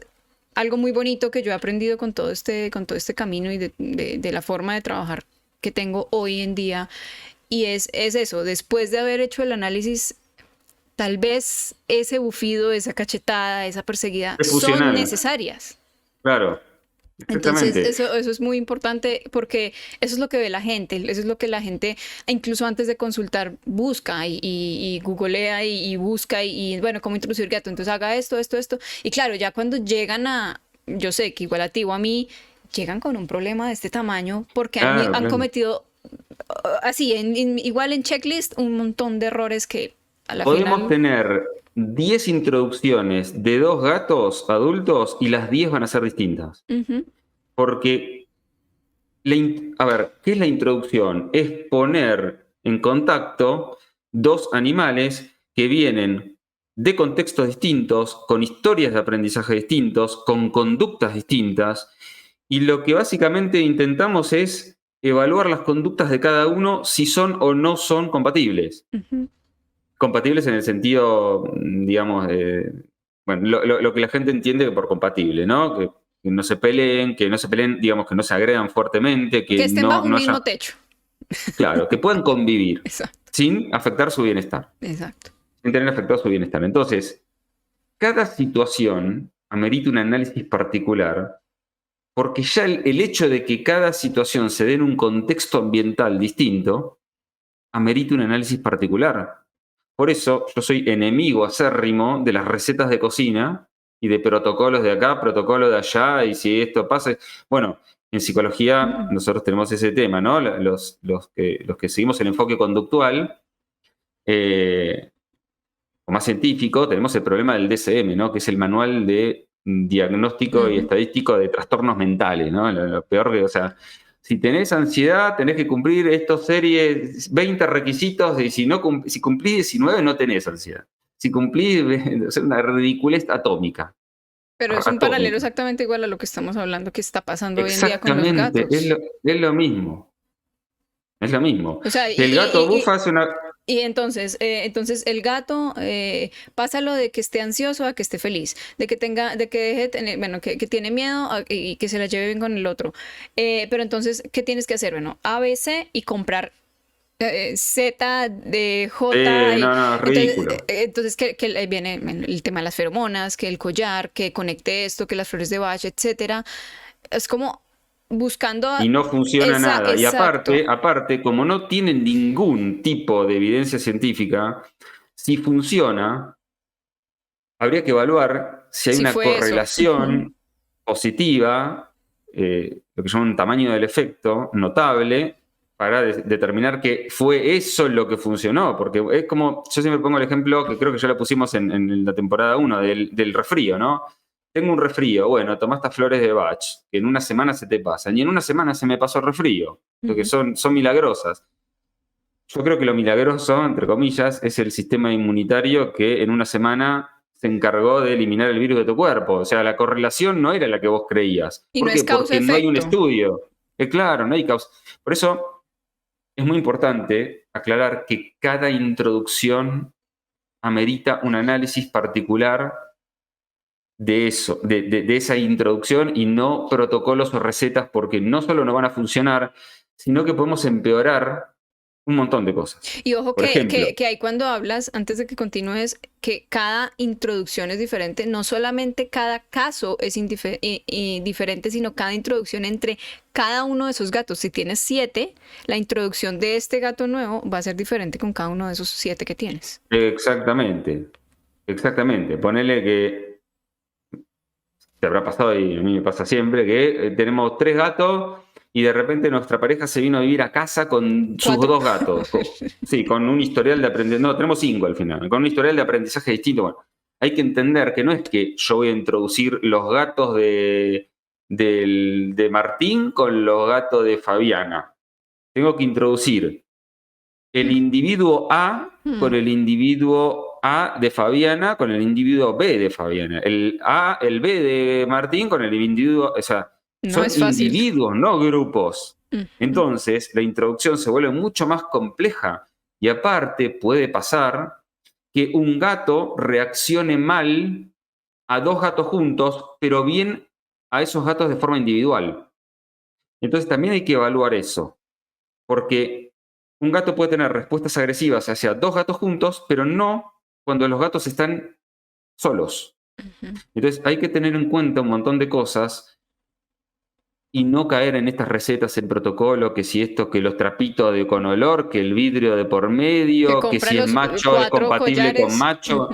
algo muy bonito que yo he aprendido con todo este camino y de la forma de trabajar que tengo hoy en día. Y es eso, después de haber hecho el análisis, tal vez ese bufido, esa cachetada, esa perseguida son necesarias. Claro. Entonces eso es muy importante porque eso es lo que ve la gente, eso es lo que la gente, incluso antes de consultar, busca y googlea y busca y bueno, cómo introducir gato, entonces haga esto. Y claro, ya cuando llegan yo sé que igual a ti o a mí, llegan con un problema de este tamaño porque han cometido... así, igual en checklist, un montón de errores que a la Podemos final... tener 10 introducciones de 2 gatos adultos y las 10 van a ser distintas. Porque, a ver, ¿qué es la introducción? Es poner en contacto 2 animales que vienen de contextos distintos, con historias de aprendizaje distintos, con conductas distintas, y lo que básicamente intentamos es evaluar las conductas de cada uno si son o no son compatibles. Compatibles en el sentido, digamos, bueno, lo que la gente entiende por compatible, ¿no? Que no se peleen, digamos, que no se agredan fuertemente, que estén bajo un mismo techo. Claro, que puedan convivir. Exacto. Sin afectar su bienestar. Exacto. Sin tener afectado su bienestar. Entonces, cada situación amerita un análisis particular, porque ya el hecho de que cada situación se dé en un contexto ambiental distinto, amerita un análisis particular. Por eso yo soy enemigo acérrimo de las recetas de cocina y de protocolos de acá, protocolos de allá, y si esto pasa... Bueno, en psicología nosotros tenemos ese tema, ¿no? Los que seguimos el enfoque conductual, o más científico, tenemos el problema del DSM, ¿no? Que es el manual de diagnóstico y estadístico de trastornos mentales, ¿no? Lo peor que, o sea, si tenés ansiedad, tenés que cumplir estos 20 requisitos, y si cumplís 19, no tenés ansiedad. Si cumplís, es una ridiculez atómica. Pero es un paralelo exactamente igual a lo que estamos hablando, que está pasando hoy en día con los gatos. Es lo mismo. Es lo mismo. O sea, el gato bufa hace una... Y entonces el gato pasa lo de que esté ansioso a que esté feliz, de que deje de tener, bueno, que tiene miedo y que se la lleve bien con el otro. Pero entonces, ¿qué tienes que hacer? Bueno, A, B, C y comprar Z, D, J. No, es ridículo. Entonces que viene el tema de las feromonas, que el collar, que conecte esto, que las flores de Bach, etcétera. Es como buscando... Y no funciona nada. Y aparte, como no tienen ningún tipo de evidencia científica, si funciona, habría que evaluar si hay una correlación positiva, lo que llaman un tamaño del efecto notable, para determinar que fue eso lo que funcionó. Porque es como, yo siempre pongo el ejemplo, que creo que ya lo pusimos en la temporada 1, del resfrío, ¿no? Tengo un resfrío, bueno, tomá estas flores de Bach, que en una semana se te pasan, y en una semana se me pasó el resfrío, porque son milagrosas. Yo creo que lo milagroso, entre comillas, es el sistema inmunitario que en una semana se encargó de eliminar el virus de tu cuerpo. O sea, la correlación no era la que vos creías. ¿Por qué? Porque no hay un estudio. Claro, no hay causa. Por eso es muy importante aclarar que cada introducción amerita un análisis particular de eso, de esa introducción, y no protocolos o recetas, porque no solo no van a funcionar, sino que podemos empeorar un montón de cosas. Y ojo que ahí cuando hablas, antes de que continúes, que cada introducción es diferente, no solamente cada caso es diferente, sino cada introducción entre cada uno de esos gatos. Si tienes 7, la introducción de este gato nuevo va a ser diferente con cada uno de esos 7 que tienes. Exactamente. Ponele que te habrá pasado, y a mí me pasa siempre, que tenemos 3 gatos y de repente nuestra pareja se vino a vivir a casa con sus 2 gatos. Sí, con un historial de aprendizaje. No, tenemos 5 al final, con un historial de aprendizaje distinto. Bueno, hay que entender que no es que yo voy a introducir los gatos de Martín con los gatos de Fabiana. Tengo que introducir el individuo A con el individuo A de Fabiana con el individuo B de Fabiana. El B de Martín con el individuo... O sea, son individuos, no grupos. Entonces, la introducción se vuelve mucho más compleja. Y aparte, puede pasar que un gato reaccione mal a 2 gatos juntos, pero bien a esos gatos de forma individual. Entonces, también hay que evaluar eso. Porque un gato puede tener respuestas agresivas hacia 2 gatos juntos, pero no cuando los gatos están solos. Entonces, hay que tener en cuenta un montón de cosas y no caer en estas recetas en protocolo, que si esto, que los trapitos con olor, que el vidrio de por medio, que si es macho es compatible con macho.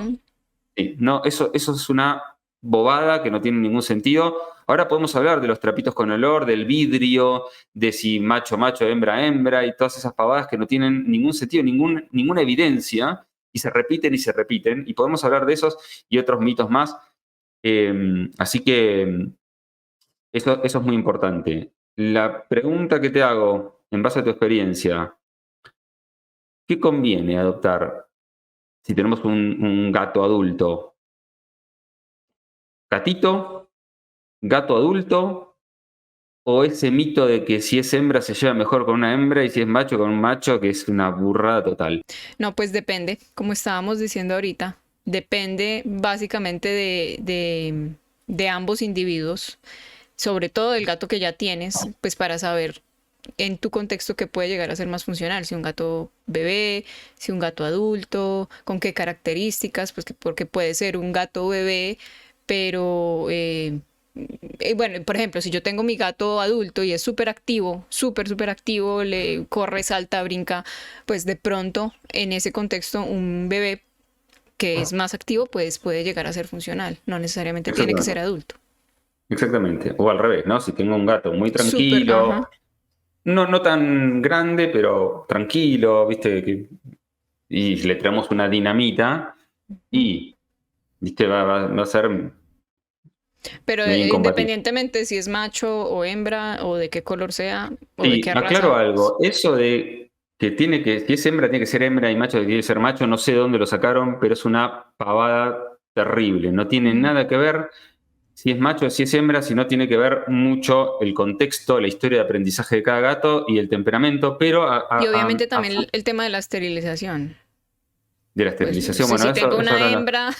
Sí, no, eso es una bobada que no tiene ningún sentido. Ahora podemos hablar de los trapitos con olor, del vidrio, de si macho, hembra, y todas esas pavadas que no tienen ningún sentido, ninguna evidencia, y se repiten, y podemos hablar de esos y otros mitos más. Así que eso es muy importante. La pregunta que te hago, en base a tu experiencia, ¿qué conviene adoptar si tenemos un gato adulto? ¿Gatito? ¿Gato adulto? ¿O ese mito de que si es hembra se lleva mejor con una hembra y si es macho con un macho, que es una burrada total? No, pues depende, como estábamos diciendo ahorita. Depende básicamente de ambos individuos, sobre todo del gato que ya tienes, pues para saber en tu contexto qué puede llegar a ser más funcional, si un gato bebé, si un gato adulto, con qué características, pues porque puede ser un gato bebé, pero bueno, por ejemplo, si yo tengo mi gato adulto y es súper activo, súper activo, le corre, salta, brinca, pues de pronto en ese contexto un bebé que es más activo, pues puede llegar a ser funcional, no necesariamente tiene que ser adulto. Exactamente, o al revés, ¿no? Si tengo un gato muy tranquilo, no tan grande, pero tranquilo, ¿viste? Y le traemos una dinamita y, ¿viste? Va a ser Pero medio incompatible. independientemente si es macho o hembra o de qué color sea o de Sí, qué aclaro raza. algo. Eso de que si es hembra, tiene que ser hembra y macho tiene que ser macho, no sé de dónde lo sacaron, pero es una pavada terrible. No tiene nada que ver si es macho o si es hembra, si no tiene que ver mucho el contexto, la historia de aprendizaje de cada gato y el temperamento, pero Y obviamente también el tema de la esterilización. de la Pues esterilización, si bueno, tengo eso una ahora no, hembra,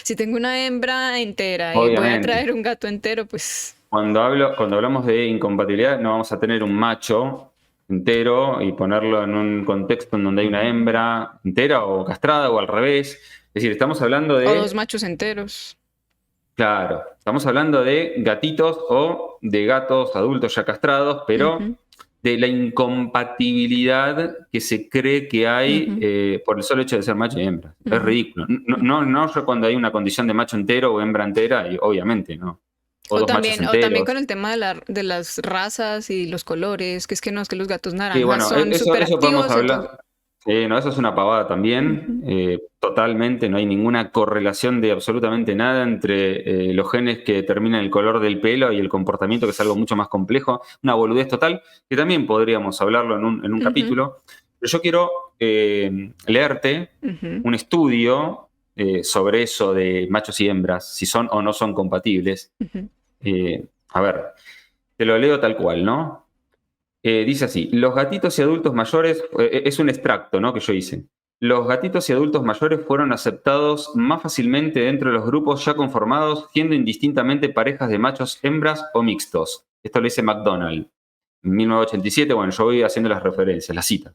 si tengo una hembra entera y voy a obviamente. traer un gato entero, pues Cuando hablamos de incompatibilidad, no vamos a tener un macho entero y ponerlo en un contexto en donde hay una hembra entera o castrada o al revés. Es decir, estamos hablando o dos de, machos enteros. claro, estamos hablando de gatitos o de gatos adultos ya castrados, pero Ujú, de la incompatibilidad que se cree que hay ujú. por el solo hecho de ser macho y hembra. Es Ujú. ridículo. No yo cuando hay una condición de macho entero o hembra entera, y obviamente, ¿no? O dos machos O también enteros. con el tema de las razas y los colores, que es que no, es que los gatos Sí, naranjas bueno, son súper eso podemos activos, entonces. hablar. No, eso es una pavada también. Ujú, Totalmente, no hay ninguna correlación de absolutamente nada entre los genes que determinan el color del pelo y el comportamiento, que es algo mucho más complejo. Una boludez total, que también podríamos hablarlo en un ujú, capítulo. Pero yo quiero leerte ujú, un estudio sobre eso de machos y hembras, si son o no son compatibles. ujú. A ver, te lo leo tal cual, ¿no? Dice así, los gatitos y adultos mayores, es un extracto, ¿no? Que yo hice. Los gatitos y adultos mayores fueron aceptados más fácilmente dentro de los grupos ya conformados, siendo indistintamente parejas de machos, hembras o mixtos. Esto lo dice McDonald. En 1987, bueno, yo voy haciendo las referencias, las citas.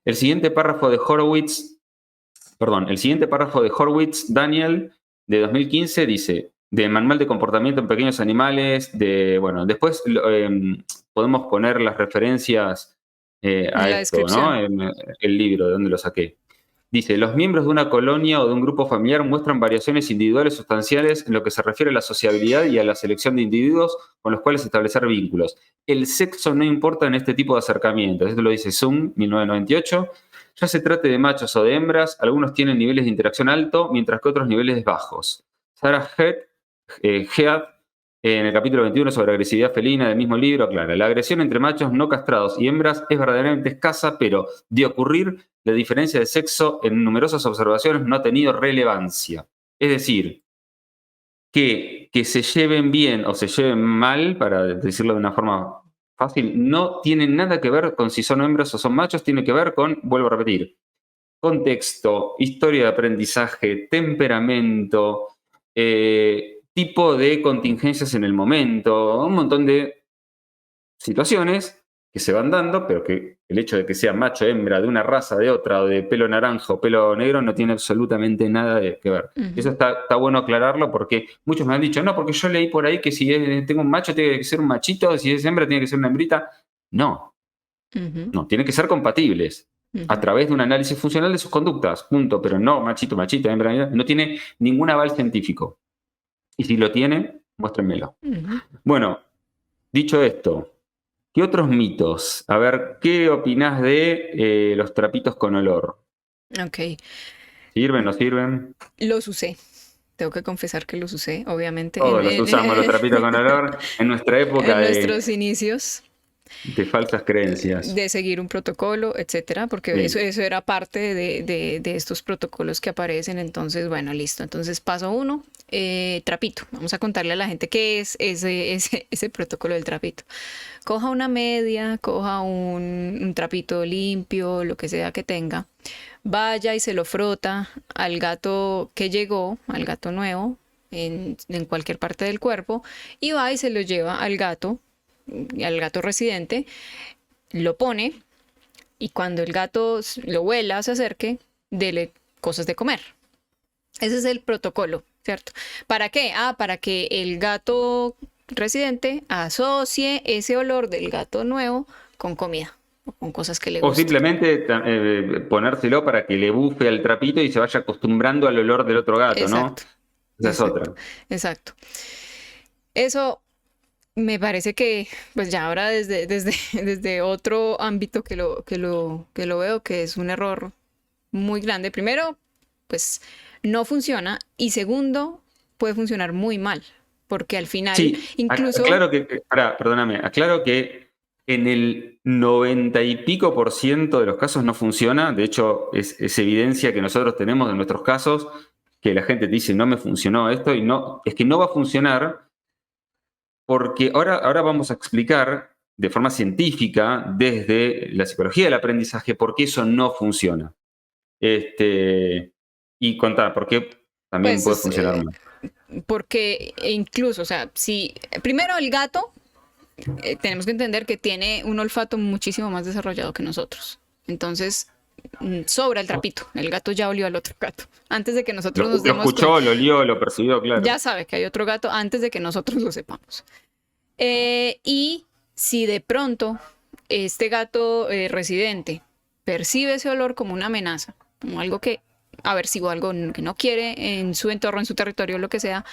El siguiente párrafo de Horowitz, el siguiente párrafo de Horwitz, Daniel, de 2015, dice, de manual de comportamiento en pequeños animales, bueno, después podemos poner las referencias En a la esto, ¿no? descripción. En el libro, de donde lo saqué. Dice, los miembros de una colonia o de un grupo familiar muestran variaciones individuales sustanciales en lo que se refiere a la sociabilidad y a la selección de individuos con los cuales establecer vínculos. El sexo no importa en este tipo de acercamientos. Esto lo dice Sung, 1998. Ya se trate de machos o de hembras, algunos tienen niveles de interacción alto, mientras que otros niveles bajos. Sarah Head, en el capítulo 21 sobre agresividad felina del mismo libro, aclara, la agresión entre machos no castrados y hembras es verdaderamente escasa, pero de ocurrir, la diferencia de sexo en numerosas observaciones no ha tenido relevancia. Es decir, que se lleven bien o se lleven mal, para decirlo de una forma fácil, no tiene nada que ver con si son hembras o son machos, tiene que ver con, vuelvo a repetir, contexto, historia de aprendizaje, temperamento, tipo de contingencias en el momento, un montón de situaciones que se van dando, pero que el hecho de que sea macho, hembra, de una raza, de otra, o de pelo naranja o pelo negro, no tiene absolutamente nada que ver. Eso Ujú, está bueno aclararlo porque muchos me han dicho, no, porque yo leí por ahí que si tengo un macho tiene que ser un machito, si es hembra tiene que ser una hembrita. No, ujú, no, tienen que ser compatibles a ujú, través de un análisis funcional de sus conductas, punto, pero no machito, machita, hembra, hembra, no tiene ningún aval científico. Y si lo tiene, muéstrenmelo. ujú. Bueno, dicho esto, ¿qué otros mitos? A ver, ¿qué opinás de los trapitos con olor? Ok. ¿Sirven, no sirven? Los usé. Tengo que confesar que los usé, obviamente, Todos los usamos, los trapitos con olor, en nuestra época en nuestros inicios. de falsas creencias. De seguir un protocolo, etcétera, porque Sí. eso era parte de estos protocolos que aparecen. Entonces, bueno, listo. Entonces, paso uno, trapito. Vamos a contarle a la gente qué es ese protocolo del trapito. Coja una media, coja un trapito limpio, lo que sea que tenga. Vaya y se lo frota al gato que llegó, al gato nuevo, en cualquier parte del cuerpo, y va y se lo lleva al gato residente, lo pone y cuando el gato lo huela, se acerque, dele cosas de comer. Ese es el protocolo, ¿cierto? ¿Para qué? Para que el gato residente asocie ese olor del gato nuevo con comida o con cosas que le O gusten. simplemente ponérselo para que le bufe al trapito y se vaya acostumbrando al olor del otro gato, ¿no? Exacto, Esa es exacto, otra. exacto. Eso me parece que, pues ya ahora desde otro ámbito que lo veo, que es un error muy grande. Primero, pues no funciona y segundo, puede funcionar muy mal. porque al final Sí, incluso... aclaro que en el 90 y pico % de los casos no funciona. De hecho, es evidencia que nosotros tenemos en nuestros casos que la gente te dice no me funcionó esto y no, es que no va a funcionar porque ahora vamos a explicar de forma científica desde la psicología del aprendizaje por qué eso no funciona. Y contar por qué también puede funcionar mal. Porque incluso, o sea, si primero el gato, tenemos que entender que tiene un olfato muchísimo más desarrollado que nosotros. Entonces, sobra el trapito. El gato ya olió al otro gato. Antes de que nosotros nos demos cuenta. Lo escuchó, lo olió, lo percibió, claro. Ya sabe que hay otro gato antes de que nosotros lo sepamos. Y si de pronto este gato residente percibe ese olor como una amenaza, como algo que aversivo, algo que no quiere en su entorno, en su territorio, lo que sea,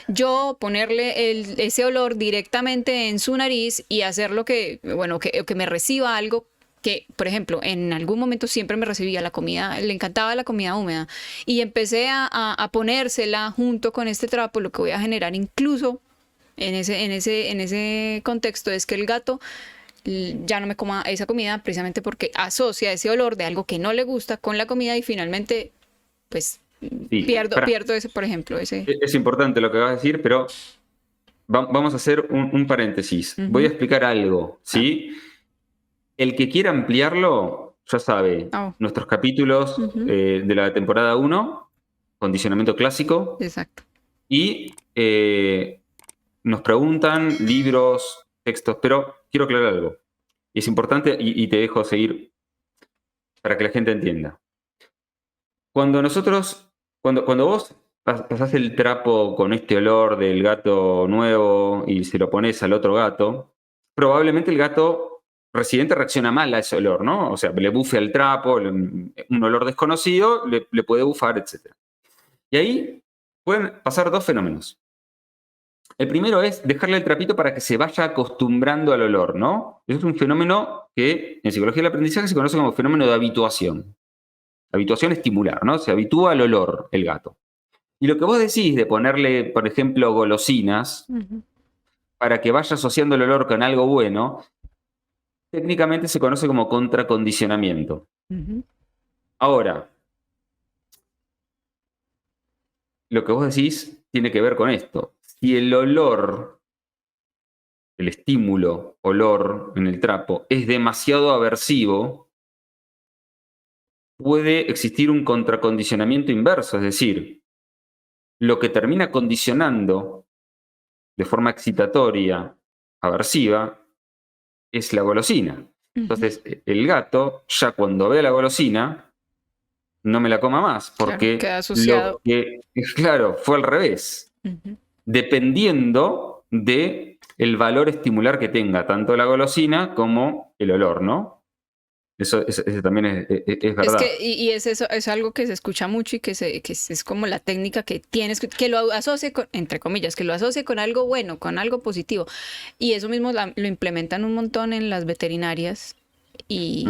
yo ponerle ese olor directamente en su nariz y hacer lo que, bueno, que me reciba algo que, por ejemplo, en algún momento siempre me recibía la comida, le encantaba la comida húmeda y empecé a ponérsela junto con este trapo, lo que voy a generar incluso en ese contexto es que el gato ya no me coma esa comida precisamente porque asocia ese olor de algo que no le gusta con la comida y finalmente pues sí, pierdo ese, por ejemplo. Es importante lo que vas a decir, pero vamos a hacer un paréntesis. Voy a explicar algo, ¿sí? El que quiera ampliarlo, ya sabe, nuestros capítulos de la temporada 1, condicionamiento clásico. Exacto. Y nos preguntan libros, textos, pero quiero aclarar algo. Es importante y te dejo seguir para que la gente entienda. Cuando vos pasás el trapo con este olor del gato nuevo y se lo pones al otro gato, probablemente el gato residente reacciona mal a ese olor, ¿no? O sea, le bufe al trapo, un olor desconocido, le puede bufar, etc. Y ahí pueden pasar dos fenómenos. El primero es dejarle el trapito para que se vaya acostumbrando al olor, ¿no? Eso es un fenómeno que en psicología del aprendizaje se conoce como fenómeno de habituación. Habituación estimular, ¿no? Se habitúa al olor el gato. Y lo que vos decís de ponerle, por ejemplo, golosinas, para que vaya asociando el olor con algo bueno, técnicamente se conoce como contracondicionamiento. Ahora, lo que vos decís tiene que ver con esto. Si el olor, el estímulo, olor en el trapo, es demasiado aversivo, puede existir un contracondicionamiento inverso, es decir, lo que termina condicionando de forma excitatoria, aversiva, es la golosina. Entonces, el gato, ya cuando ve la golosina, no me la coma más, porque queda asociado. Claro, fue al revés. Dependiendo del valor estimular que tenga tanto la golosina como el olor, ¿no? Eso también es verdad. Es eso, es algo que se escucha mucho y que es como la técnica que tienes, que lo asocie con, entre comillas, que lo asocie con algo bueno, con algo positivo. Y eso mismo lo implementan un montón en las veterinarias y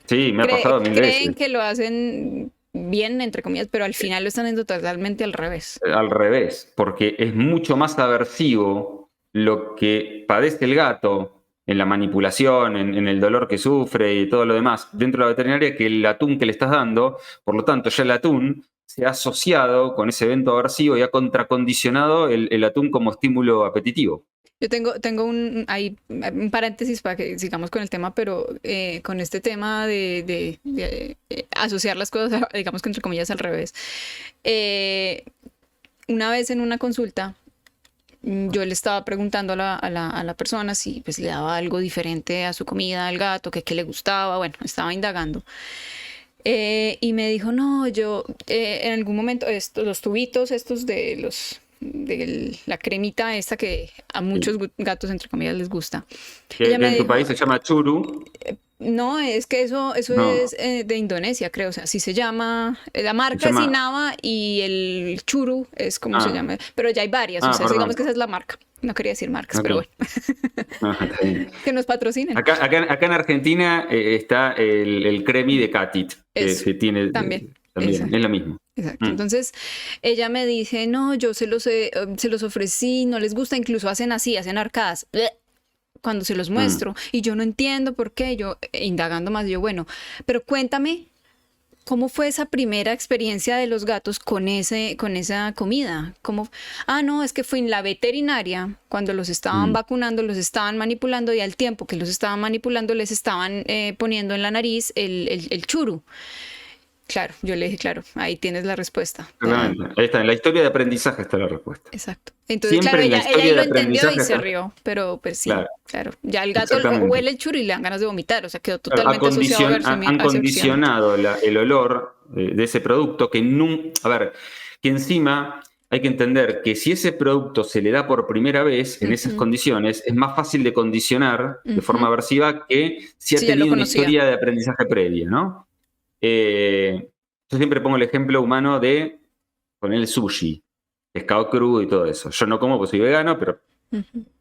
sí, me ha pasado mil veces. Creen que lo hacen bien, entre comillas, pero al final lo están haciendo totalmente al revés. Al revés, porque es mucho más aversivo lo que padece el gato en la manipulación, en el dolor que sufre y todo lo demás dentro de la veterinaria que el atún que le estás dando. Por lo tanto, ya el atún se ha asociado con ese evento aversivo y ha contracondicionado el atún como estímulo apetitivo. Yo tengo un paréntesis para que sigamos con el tema, pero con este tema de asociar las cosas, digamos que entre comillas al revés. Una vez en una consulta, yo le estaba preguntando a la persona si pues, le daba algo diferente a su comida, al gato, que qué le gustaba, bueno, estaba indagando. Y me dijo, no, yo en algún momento, los tubitos estos de la cremita esta que a muchos gatos, entre comillas, les gusta. Que en tu país se llama churu. No, es que eso no. Es de Indonesia, creo. O sea, así se llama. La marca es Inava y el churu es como se llama. Pero ya hay varias. O sea, digamos que esa es la marca. No quería decir marcas, pero bueno. Que nos patrocinen. Acá en Argentina está el Cremi de Catit, que tiene. También es lo mismo. Exacto. Entonces ella me dice, no, yo se los ofrecí, no les gusta, incluso hacen así, hacen arcadas cuando se los muestro. Y yo no entiendo por qué, yo indagando más, yo, bueno, pero cuéntame, ¿cómo fue esa primera experiencia de los gatos con esa comida? No, es que fue en la veterinaria, cuando los estaban vacunando, los estaban manipulando y al tiempo que los estaban manipulando les estaban poniendo en la nariz el churu. Claro, yo le dije, claro, ahí tienes la respuesta. Ahí está, en la historia de aprendizaje está la respuesta. Exacto. Entonces, siempre claro, ella ahí lo entendió y se está... rió, pero sí, claro. Ya el gato huele el churu y le dan ganas de vomitar, o sea, quedó Claro, totalmente asociado a han condicionado el olor de ese producto que a ver, que encima hay que entender que si ese producto se le da por primera vez en esas condiciones, es más fácil de condicionar de forma aversiva que si ha tenido una historia de aprendizaje previa, ¿no? Yo siempre pongo el ejemplo humano de poner el sushi, pescado crudo y todo eso. Yo no como porque soy vegano, pero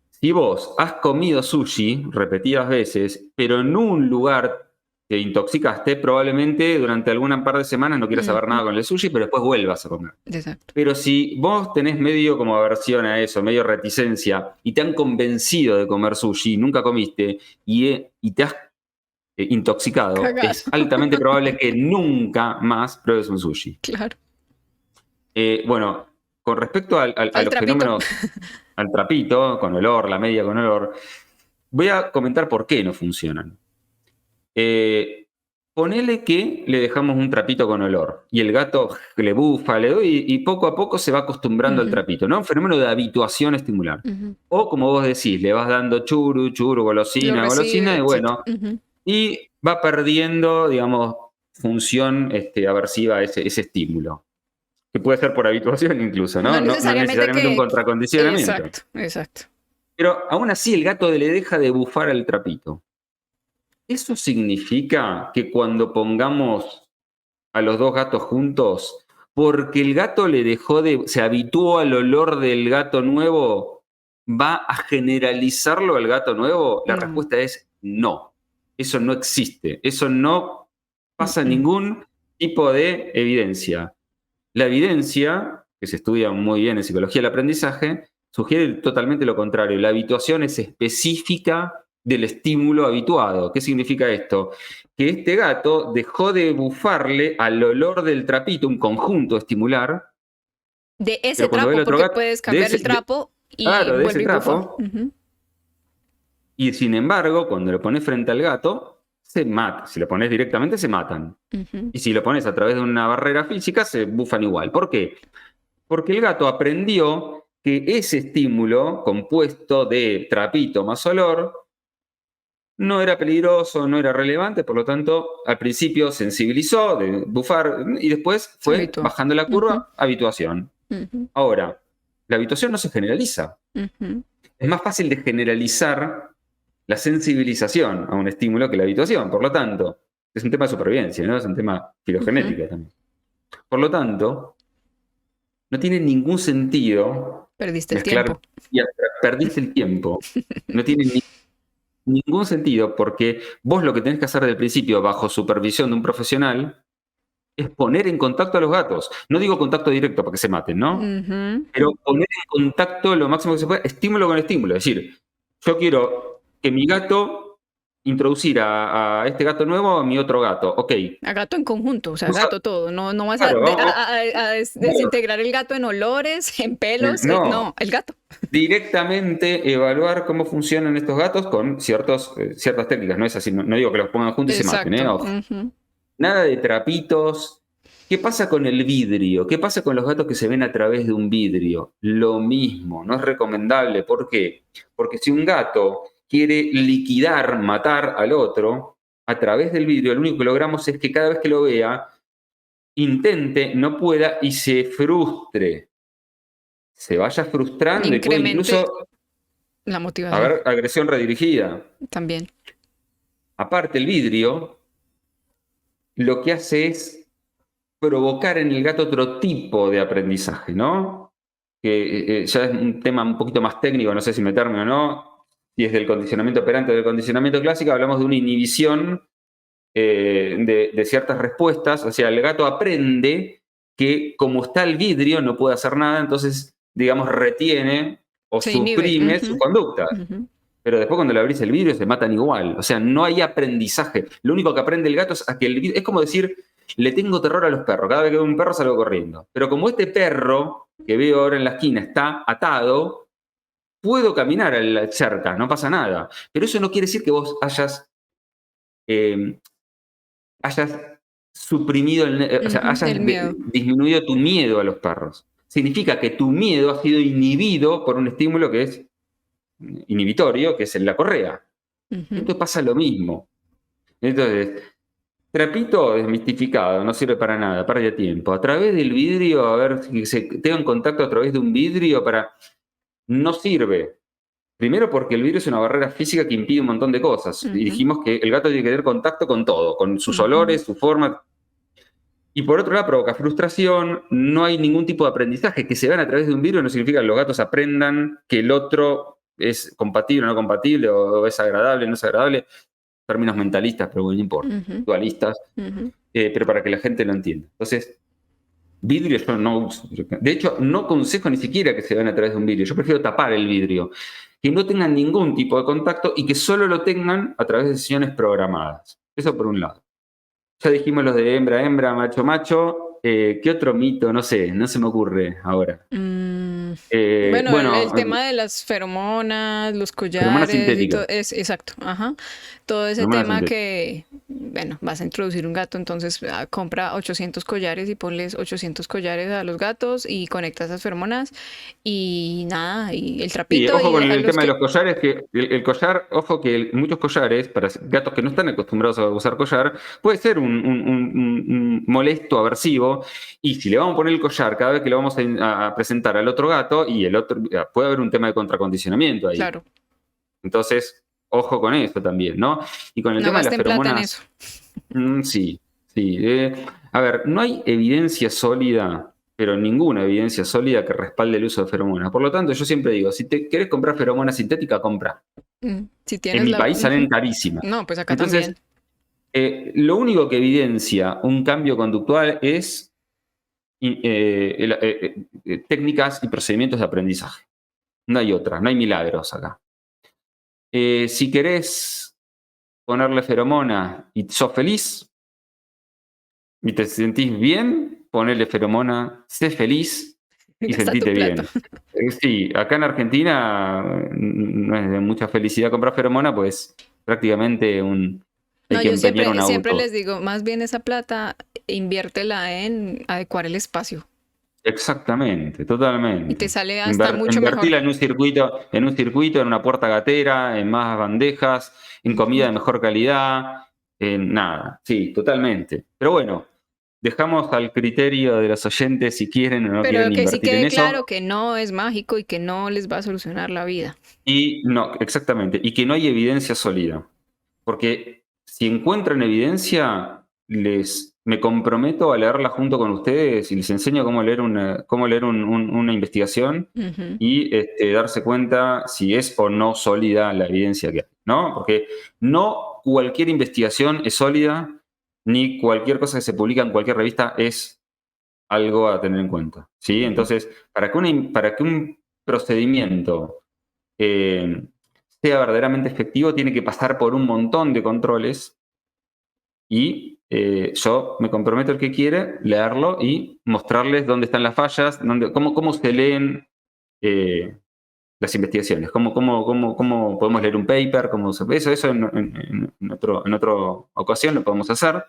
si vos has comido sushi repetidas veces, pero en un lugar te intoxicaste, probablemente durante alguna par de semanas no quieras saber nada con el sushi, pero después vuelvas a comer. Exacto. Pero si vos tenés medio como aversión a eso, medio reticencia, y te han convencido de comer sushi, nunca comiste, y te has intoxicado, es altamente probable que nunca más pruebes un sushi. Claro. Bueno, con respecto a los fenómenos, al trapito, con olor, la media con olor, voy a comentar por qué no funcionan. Ponele que le dejamos un trapito con olor y el gato le bufa, le doy y poco a poco se va acostumbrando al trapito, ¿no? Un fenómeno de habituación estimular. O como vos decís, le vas dando churu, golosina, y bueno... Y va perdiendo, digamos, función aversiva ese estímulo. Que puede ser por habituación incluso, ¿no? No necesariamente un contracondicionamiento. Exacto. Pero aún así el gato le deja de bufar al trapito. ¿Eso significa que cuando pongamos a los dos gatos juntos, porque el gato se habituó al olor del gato nuevo, va a generalizarlo al gato nuevo? La respuesta es no. Eso no existe. Eso no pasa ningún tipo de evidencia. La evidencia, que se estudia muy bien en psicología del aprendizaje, sugiere totalmente lo contrario. La habituación es específica del estímulo habituado. ¿Qué significa esto? Que este gato dejó de bufarle al olor del trapito, un conjunto estimular. De ese trapo, porque puedes cambiar el trapo y de ese trapo. Y sin embargo, cuando lo pones frente al gato, se mata. Si lo pones directamente, se matan. Y si lo pones a través de una barrera física, se bufan igual. ¿Por qué? Porque el gato aprendió que ese estímulo compuesto de trapito más olor no era peligroso, no era relevante, por lo tanto, al principio sensibilizó de bufar y después fue bajando la curva, habituación. Ahora, la habituación no se generaliza. Es más fácil de generalizar la sensibilización a un estímulo que la habituación. Por lo tanto, es un tema de supervivencia, ¿no? Es un tema filogenético también. Por lo tanto, no tiene ningún sentido perdiste el tiempo. Perdiste el tiempo. No tiene ningún sentido porque vos lo que tenés que hacer desde el principio, bajo supervisión de un profesional, es poner en contacto a los gatos. No digo contacto directo para que se maten, ¿no? Pero poner en contacto lo máximo que se pueda, estímulo con estímulo. Es decir, yo quiero que mi gato introducir a este gato nuevo a mi otro gato. Ok. A gato en conjunto, o sea, gato todo. No vas a desintegrar el gato en olores, en pelos. No, el gato. Directamente evaluar cómo funcionan estos gatos con ciertas técnicas. No es así, no digo que los pongan juntos y se maten, Ojo. Nada de trapitos. ¿Qué pasa con el vidrio? ¿Qué pasa con los gatos que se ven a través de un vidrio? Lo mismo, no es recomendable. ¿Por qué? Porque si un gato quiere liquidar, matar al otro a través del vidrio, lo único que logramos es que cada vez que lo vea, intente, no pueda y se frustre. Se vaya frustrando y puede incluso la motivación. haber agresión redirigida. También. Aparte, el vidrio lo que hace es provocar en el gato otro tipo de aprendizaje, ¿no? Que ya es un tema un poquito más técnico, no sé si meterme o no. Si es del condicionamiento operante o del condicionamiento clásico, hablamos de una inhibición de ciertas respuestas. O sea, el gato aprende que como está el vidrio no puede hacer nada, entonces, digamos, retiene o Se inhibe. suprime sus conductas. Pero después cuando le abrís el vidrio se matan igual. O sea, no hay aprendizaje. Lo único que aprende el gato es a que el vidrio... Es como decir, le tengo terror a los perros. Cada vez que veo un perro salgo corriendo. Pero como este perro que veo ahora en la esquina está atado, puedo caminar cerca, no pasa nada. Pero eso no quiere decir que vos hayas suprimido, o sea, hayas disminuido tu miedo a los perros. Significa que tu miedo ha sido inhibido por un estímulo que es inhibitorio, que es la correa. Esto pasa lo mismo. Entonces, trapito desmistificado, no sirve para nada, pérdida de tiempo. A través del vidrio, a ver si se tengan contacto a través de un vidrio no sirve. Primero porque el vidrio es una barrera física que impide un montón de cosas. Y dijimos que el gato tiene que tener contacto con todo, con sus olores, su forma. Y por otro lado provoca frustración, no hay ningún tipo de aprendizaje. Que se vean a través de un vidrio no significa que los gatos aprendan que el otro es compatible o no compatible, o es agradable o no es agradable. Términos mentalistas, pero bueno, no importa. Dualistas. Pero para que la gente lo entienda. Entonces, vidrio yo no uso. De hecho, no aconsejo ni siquiera que se vean a través de un vidrio. Yo prefiero tapar el vidrio. Que no tengan ningún tipo de contacto y que solo lo tengan a través de sesiones programadas. Eso por un lado. Ya dijimos los de hembra, hembra, macho, macho. ¿Qué otro mito? No sé, no se me ocurre ahora. Bueno, el tema de las feromonas, los collares y todo, exacto, todo ese tema que, bueno, vas a introducir un gato, entonces compra 800 collares y ponles 800 collares a los gatos y conecta esas feromonas y nada, y el trapito. Sí, ojo con el tema de los collares, que el collar, ojo que muchos collares, para gatos que no están acostumbrados a usar collar, puede ser un molesto, aversivo, y si le vamos a poner el collar cada vez que lo vamos a presentar al otro gato, y el otro, puede haber un tema de contracondicionamiento ahí. Claro. Entonces, ojo con eso también, ¿no? Y con el tema de las feromonas. Sí. A ver, no hay evidencia sólida, pero ninguna evidencia sólida que respalde el uso de feromonas. Por lo tanto, yo siempre digo, si te querés comprar feromonas sintéticas, compra. Si tienes en mi país salen carísimas. No, pues acá también. Lo único que evidencia un cambio conductual es técnicas y procedimientos de aprendizaje. No hay otra, no hay milagros acá. Si querés ponerle feromona y sos feliz y te sentís bien, ponele feromona, sé feliz y sentite bien. Sí, acá en Argentina no es de mucha felicidad comprar feromona, pues prácticamente No, yo siempre les digo, más bien esa plata, inviértela en adecuar el espacio. Exactamente, totalmente. Y te sale hasta mucho mejor. Invertirla en un circuito, en una puerta gatera, en más bandejas, en comida de mejor calidad, en nada. Sí, totalmente. Pero bueno, dejamos al criterio de los oyentes si quieren o no quieren invertir en eso. Pero que sí quede claro que no es mágico y que no les va a solucionar la vida. Y no, exactamente. Y que no hay evidencia sólida. Porque si encuentran evidencia, me comprometo a leerla junto con ustedes y les enseño cómo leer una investigación y darse cuenta si es o no sólida la evidencia que hay, ¿no? Porque no cualquier investigación es sólida, ni cualquier cosa que se publica en cualquier revista es algo a tener en cuenta, ¿sí? Entonces, para que un procedimiento sea verdaderamente efectivo, tiene que pasar por un montón de controles y yo me comprometo, el que quiere, leerlo y mostrarles dónde están las fallas, cómo se leen las investigaciones, cómo podemos leer un paper, eso en otra ocasión lo podemos hacer,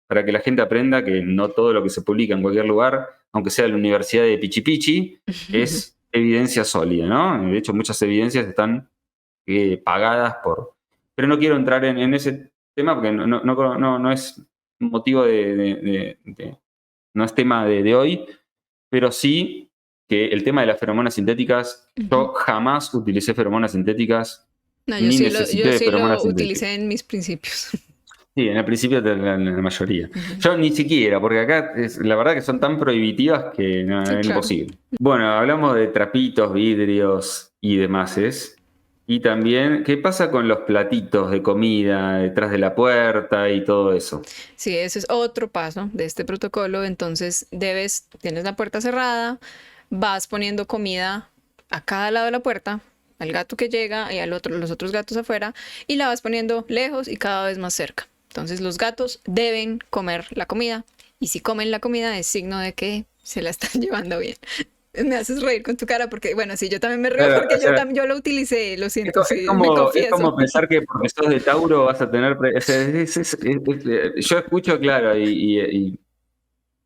para que la gente aprenda que no todo lo que se publica en cualquier lugar, aunque sea en la Universidad de Pichi Pichi, es evidencia sólida, ¿no? De hecho, muchas evidencias están pagadas por... Pero no quiero entrar en ese tema porque no es motivo no es tema de hoy, pero sí que el tema de las feromonas sintéticas, yo jamás utilicé feromonas sintéticas. No, yo sí lo utilicé en mis principios. Sí, en el principio de la mayoría. Yo ni siquiera, porque acá la verdad que son tan prohibitivas que es imposible. Bueno, hablamos de trapitos, vidrios y demás. Y también, ¿qué pasa con los platitos de comida detrás de la puerta y todo eso? Sí, ese es otro paso de este protocolo. Entonces tienes la puerta cerrada, vas poniendo comida a cada lado de la puerta, al gato que llega y los otros gatos afuera, y la vas poniendo lejos y cada vez más cerca. Entonces los gatos deben comer la comida, y si comen la comida es signo de que se la están llevando bien. Me haces reír con tu cara porque, bueno, sí, yo también me río Claro, porque o sea, yo lo utilicé, lo siento, es sí, me es como confieso. pensar que porque sos de Tauro vas a tener... o sea, yo escucho, claro, y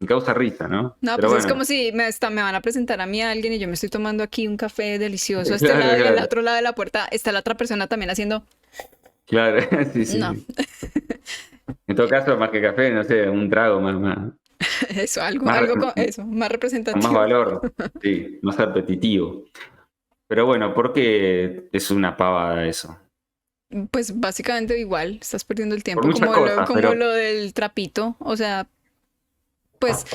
me causa risa, ¿no? No, Pero pues es bueno, como si me van a presentar a mí a alguien y yo me estoy tomando aquí un café delicioso a este claro, lado y al claro, otro lado de la puerta está la otra persona también haciendo... claro, sí, sí, No, sí. En todo caso, más que café, no sé, un trago eso, más, algo con eso, más con más representativo. valor, sí, más repetitivo. Pero bueno, porque es una pavada eso. Pues básicamente igual, estás perdiendo el Por tiempo, muchas cosas, como pero lo del trapito, o sea, pues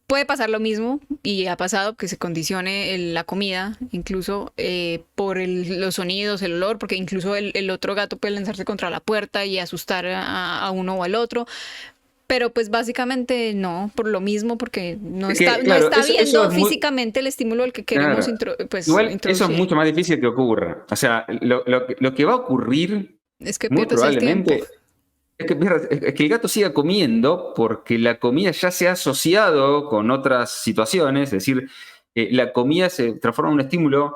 puede pasar lo mismo y ha pasado que se condicione la comida, incluso por los sonidos, el olor, porque incluso el otro gato puede lanzarse contra la puerta y asustar a uno o al otro. Pero pues básicamente no, por lo mismo, porque es que, no claro, está eso viendo es muy... físicamente el estímulo al que queremos Claro. Igual eso es introducir. mucho más difícil que ocurra. O sea, lo que va a ocurrir Es que muy pierdes el tiempo. probablemente es que el gato siga comiendo porque la comida ya se ha asociado con otras situaciones, es decir, la comida se transforma en un estímulo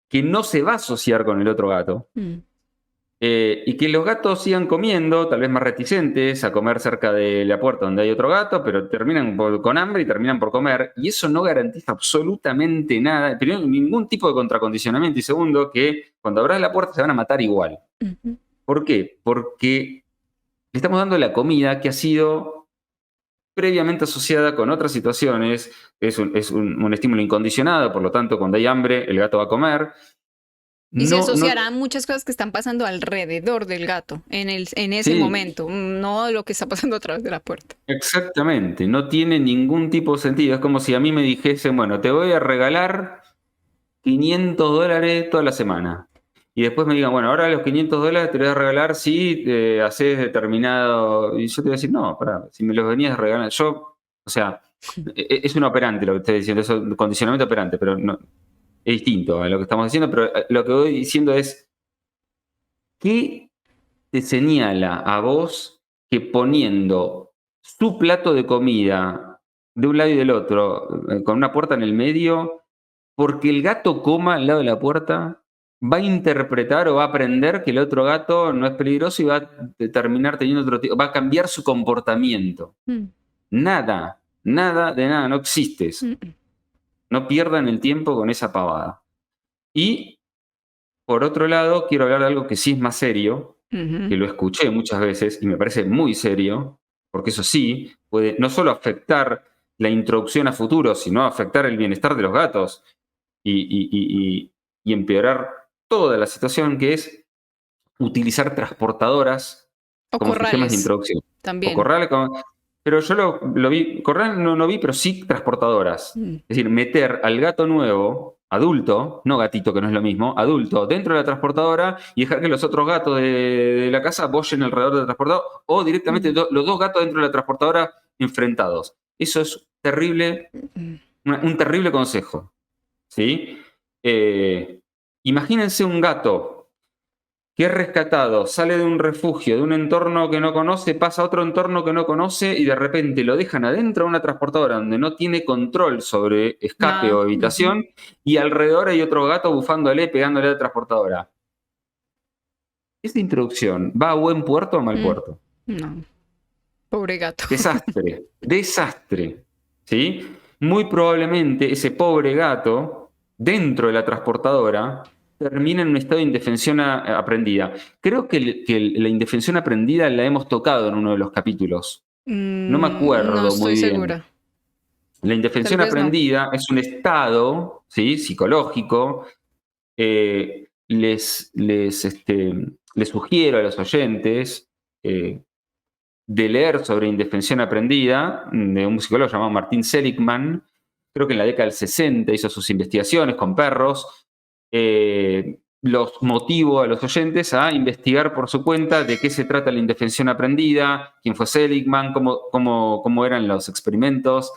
que no se va a asociar con el otro gato. Mm. Y que los gatos sigan comiendo, tal vez más reticentes a comer cerca de la puerta donde hay otro gato, pero terminan con hambre y terminan por comer. Y eso no garantiza absolutamente nada. Primero, ningún tipo de contracondicionamiento. Y segundo, que cuando abras la puerta se van a matar igual. Ujú. ¿Por qué? Porque le estamos dando la comida que ha sido previamente asociada con otras situaciones. Es un estímulo incondicionado, por lo tanto, cuando hay hambre, el gato va a comer. Y se No, no, asociarán muchas cosas que están pasando alrededor del gato en ese sí, momento, no lo que está pasando a través de la puerta. exactamente, no tiene ningún tipo de sentido. Es como si a mí me dijesen, bueno, te voy a regalar $500 toda la semana. Y después me digan, bueno, ahora los $500 te los voy a regalar si haces determinado... Y yo te voy a decir, no, pará, si me los venías a regalar, yo, o sea, es un operante lo que estoy diciendo, es un condicionamiento operante, pero no, es distinto a lo que estamos diciendo, pero lo que voy diciendo es, ¿qué te señala a vos que poniendo su plato de comida de un lado y del otro, con una puerta en el medio, porque el gato coma al lado de la puerta, va a interpretar o va a aprender que el otro gato no es peligroso y va a terminar teniendo otro tipo, va a cambiar su comportamiento? Mm, Nada, nada de nada, no existe eso. mm, No pierdan el tiempo con esa pavada. Y por otro lado, quiero hablar de algo que sí es más serio, ujú. que lo escuché muchas veces y me parece muy serio, porque eso sí puede no solo afectar la introducción a futuro, sino afectar el bienestar de los gatos y empeorar toda la situación, que es utilizar transportadoras O como sistemas de corrales introducción. O también. corrales, pero yo lo vi, corral no vi, pero sí transportadoras. Mm, Es decir, meter al gato nuevo, adulto, no gatito que no es lo mismo, adulto, dentro de la transportadora y dejar que los otros gatos de la casa bollen alrededor de la transportadora o directamente mm, los dos gatos dentro de la transportadora enfrentados. Eso es terrible, mm. un terrible consejo. ¿Sí? Imagínense un gato que es rescatado, sale de un refugio, de un entorno que no conoce, pasa a otro entorno que no conoce y de repente lo dejan adentro de una transportadora donde no tiene control sobre escape Nada. o Ujú. evitación y alrededor hay otro gato bufándole, pegándole a la transportadora. ¿Esta introducción va a buen puerto o a mal Mm, puerto? no, pobre gato. Desastre, desastre. ¿Sí? Muy probablemente ese pobre gato, dentro de la transportadora, termina en un estado de indefensión aprendida. Creo que la indefensión aprendida la hemos tocado en uno de los capítulos. No me No acuerdo muy estoy bien. segura. La Tal indefensión vez no. aprendida es un estado, ¿sí?, psicológico. Les sugiero a los oyentes de leer sobre indefensión aprendida, de un psicólogo llamado Martin Seligman. Creo que en la década del 60 hizo sus investigaciones con perros. los motivo a los oyentes a investigar por su cuenta de qué se trata la indefensión aprendida, quién fue Seligman, cómo eran los experimentos,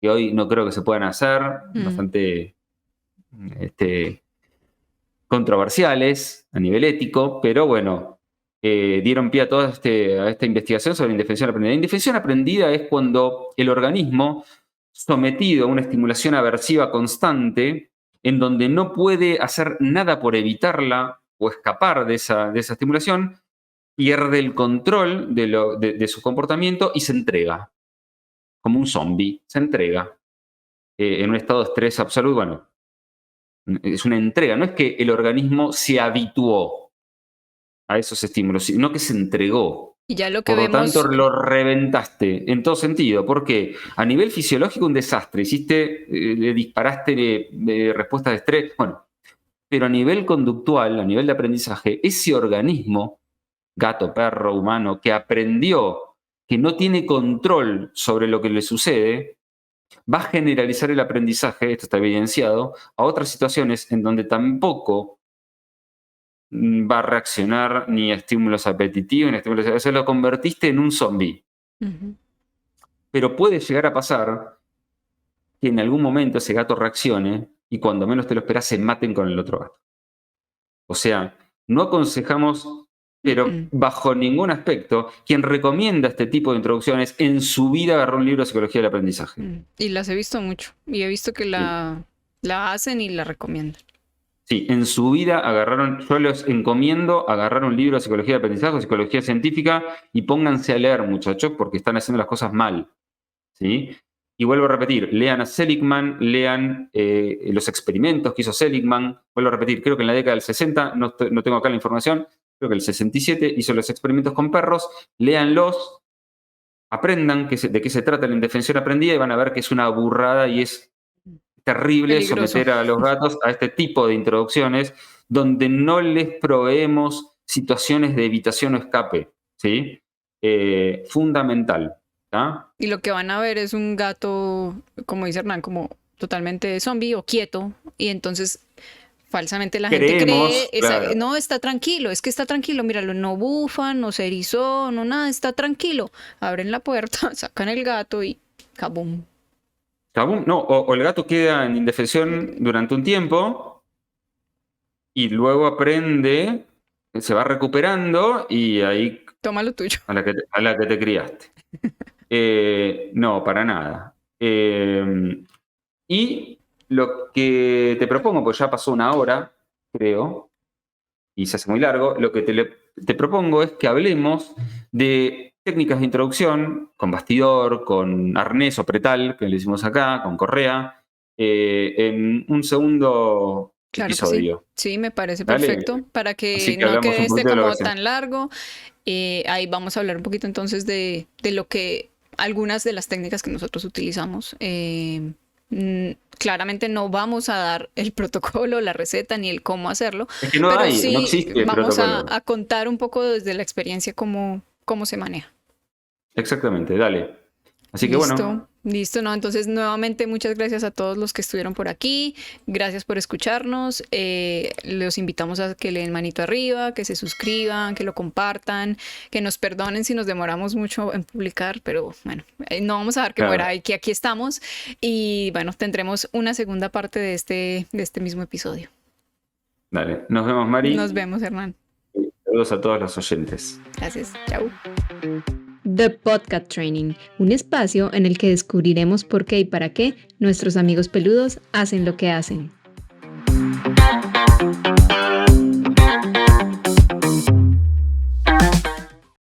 que hoy no creo que se puedan hacer, bastante controversiales a nivel ético, pero bueno, dieron pie a toda esta investigación sobre la indefensión aprendida. La indefensión aprendida es cuando el organismo, sometido a una estimulación aversiva constante, en donde no puede hacer nada por evitarla o escapar de esa estimulación, pierde el control de su comportamiento y se entrega, como un zombie, se entrega en un estado de estrés absoluto. Bueno, es una entrega, no es que el organismo se habituó a esos estímulos, sino que se entregó. Y ya lo que Por lo vemos... tanto, lo reventaste en todo sentido. Porque a nivel fisiológico, un desastre. Le disparaste respuestas de estrés. Bueno, pero a nivel conductual, a nivel de aprendizaje, ese organismo, gato, perro, humano, que aprendió que no tiene control sobre lo que le sucede, va a generalizar el aprendizaje, esto está evidenciado, a otras situaciones en donde tampoco va a reaccionar ni a estímulos apetitivos, ni a estímulos... O sea, lo convertiste en un zombie. Pero puede llegar a pasar que en algún momento ese gato reaccione y cuando menos te lo esperas se maten con el otro gato. O sea, no aconsejamos, pero bajo ningún aspecto, quien recomienda este tipo de introducciones en su vida agarró un libro de psicología del aprendizaje. Y las he visto mucho. Y he visto que la hacen y la recomiendan. Sí, en su vida yo les encomiendo agarrar un libro de psicología de aprendizaje o psicología científica y pónganse a leer, muchachos, porque están haciendo las cosas mal. ¿Sí? Y vuelvo a repetir, lean a Seligman, lean los experimentos que hizo Seligman. Vuelvo a repetir, creo que en la década del 60, no tengo acá la información, creo que el 67 hizo los experimentos con perros, léanlos, aprendan de qué se trata la indefensión aprendida y van a ver que es una burrada y es terrible peligroso someter a los gatos a este tipo de introducciones donde no les proveemos situaciones de evitación o escape, ¿sí? Fundamental. ¿Ah? Y lo que van a ver es un gato, como dice Hernán, como totalmente zombie o quieto, y entonces falsamente la gente cree, claro. no, está tranquilo, es que está tranquilo, míralo, no bufa, no se erizó, no nada, está tranquilo. Abren la puerta, sacan el gato y ¡cabum! ¿Cabum? No, o el gato queda en indefensión durante un tiempo y luego aprende, se va recuperando y ahí... Toma lo tuyo. A la que te criaste. No, para nada. Y lo que te propongo, pues ya pasó una hora, creo, y se hace muy largo, lo que te propongo es que hablemos de técnicas de introducción con bastidor, con arnés o pretal, que le hicimos acá, con correa, en un segundo episodio. Sí, me parece ¿Vale? Perfecto, para que que no quede como tan largo. Ahí vamos a hablar un poquito entonces de lo que algunas de las técnicas que nosotros utilizamos. Claramente no vamos a dar el protocolo, la receta ni el cómo hacerlo, es que no pero hay, sí no existe el vamos protocolo. a contar un poco desde la experiencia cómo se maneja. Exactamente, dale. Así que bueno. Listo, ¿no? Entonces, nuevamente, muchas gracias a todos los que estuvieron por aquí. Gracias por escucharnos. Los invitamos a que le den manito arriba, que se suscriban, que lo compartan, que nos perdonen si nos demoramos mucho en publicar, pero bueno, no vamos a dar que muera y que aquí estamos. Y bueno, tendremos una segunda parte de este mismo episodio. Dale, nos vemos, Mari. Nos vemos, Hernán. Saludos a todos los oyentes. Gracias, chao. The Podcast Training, un espacio en el que descubriremos por qué y para qué nuestros amigos peludos hacen lo que hacen.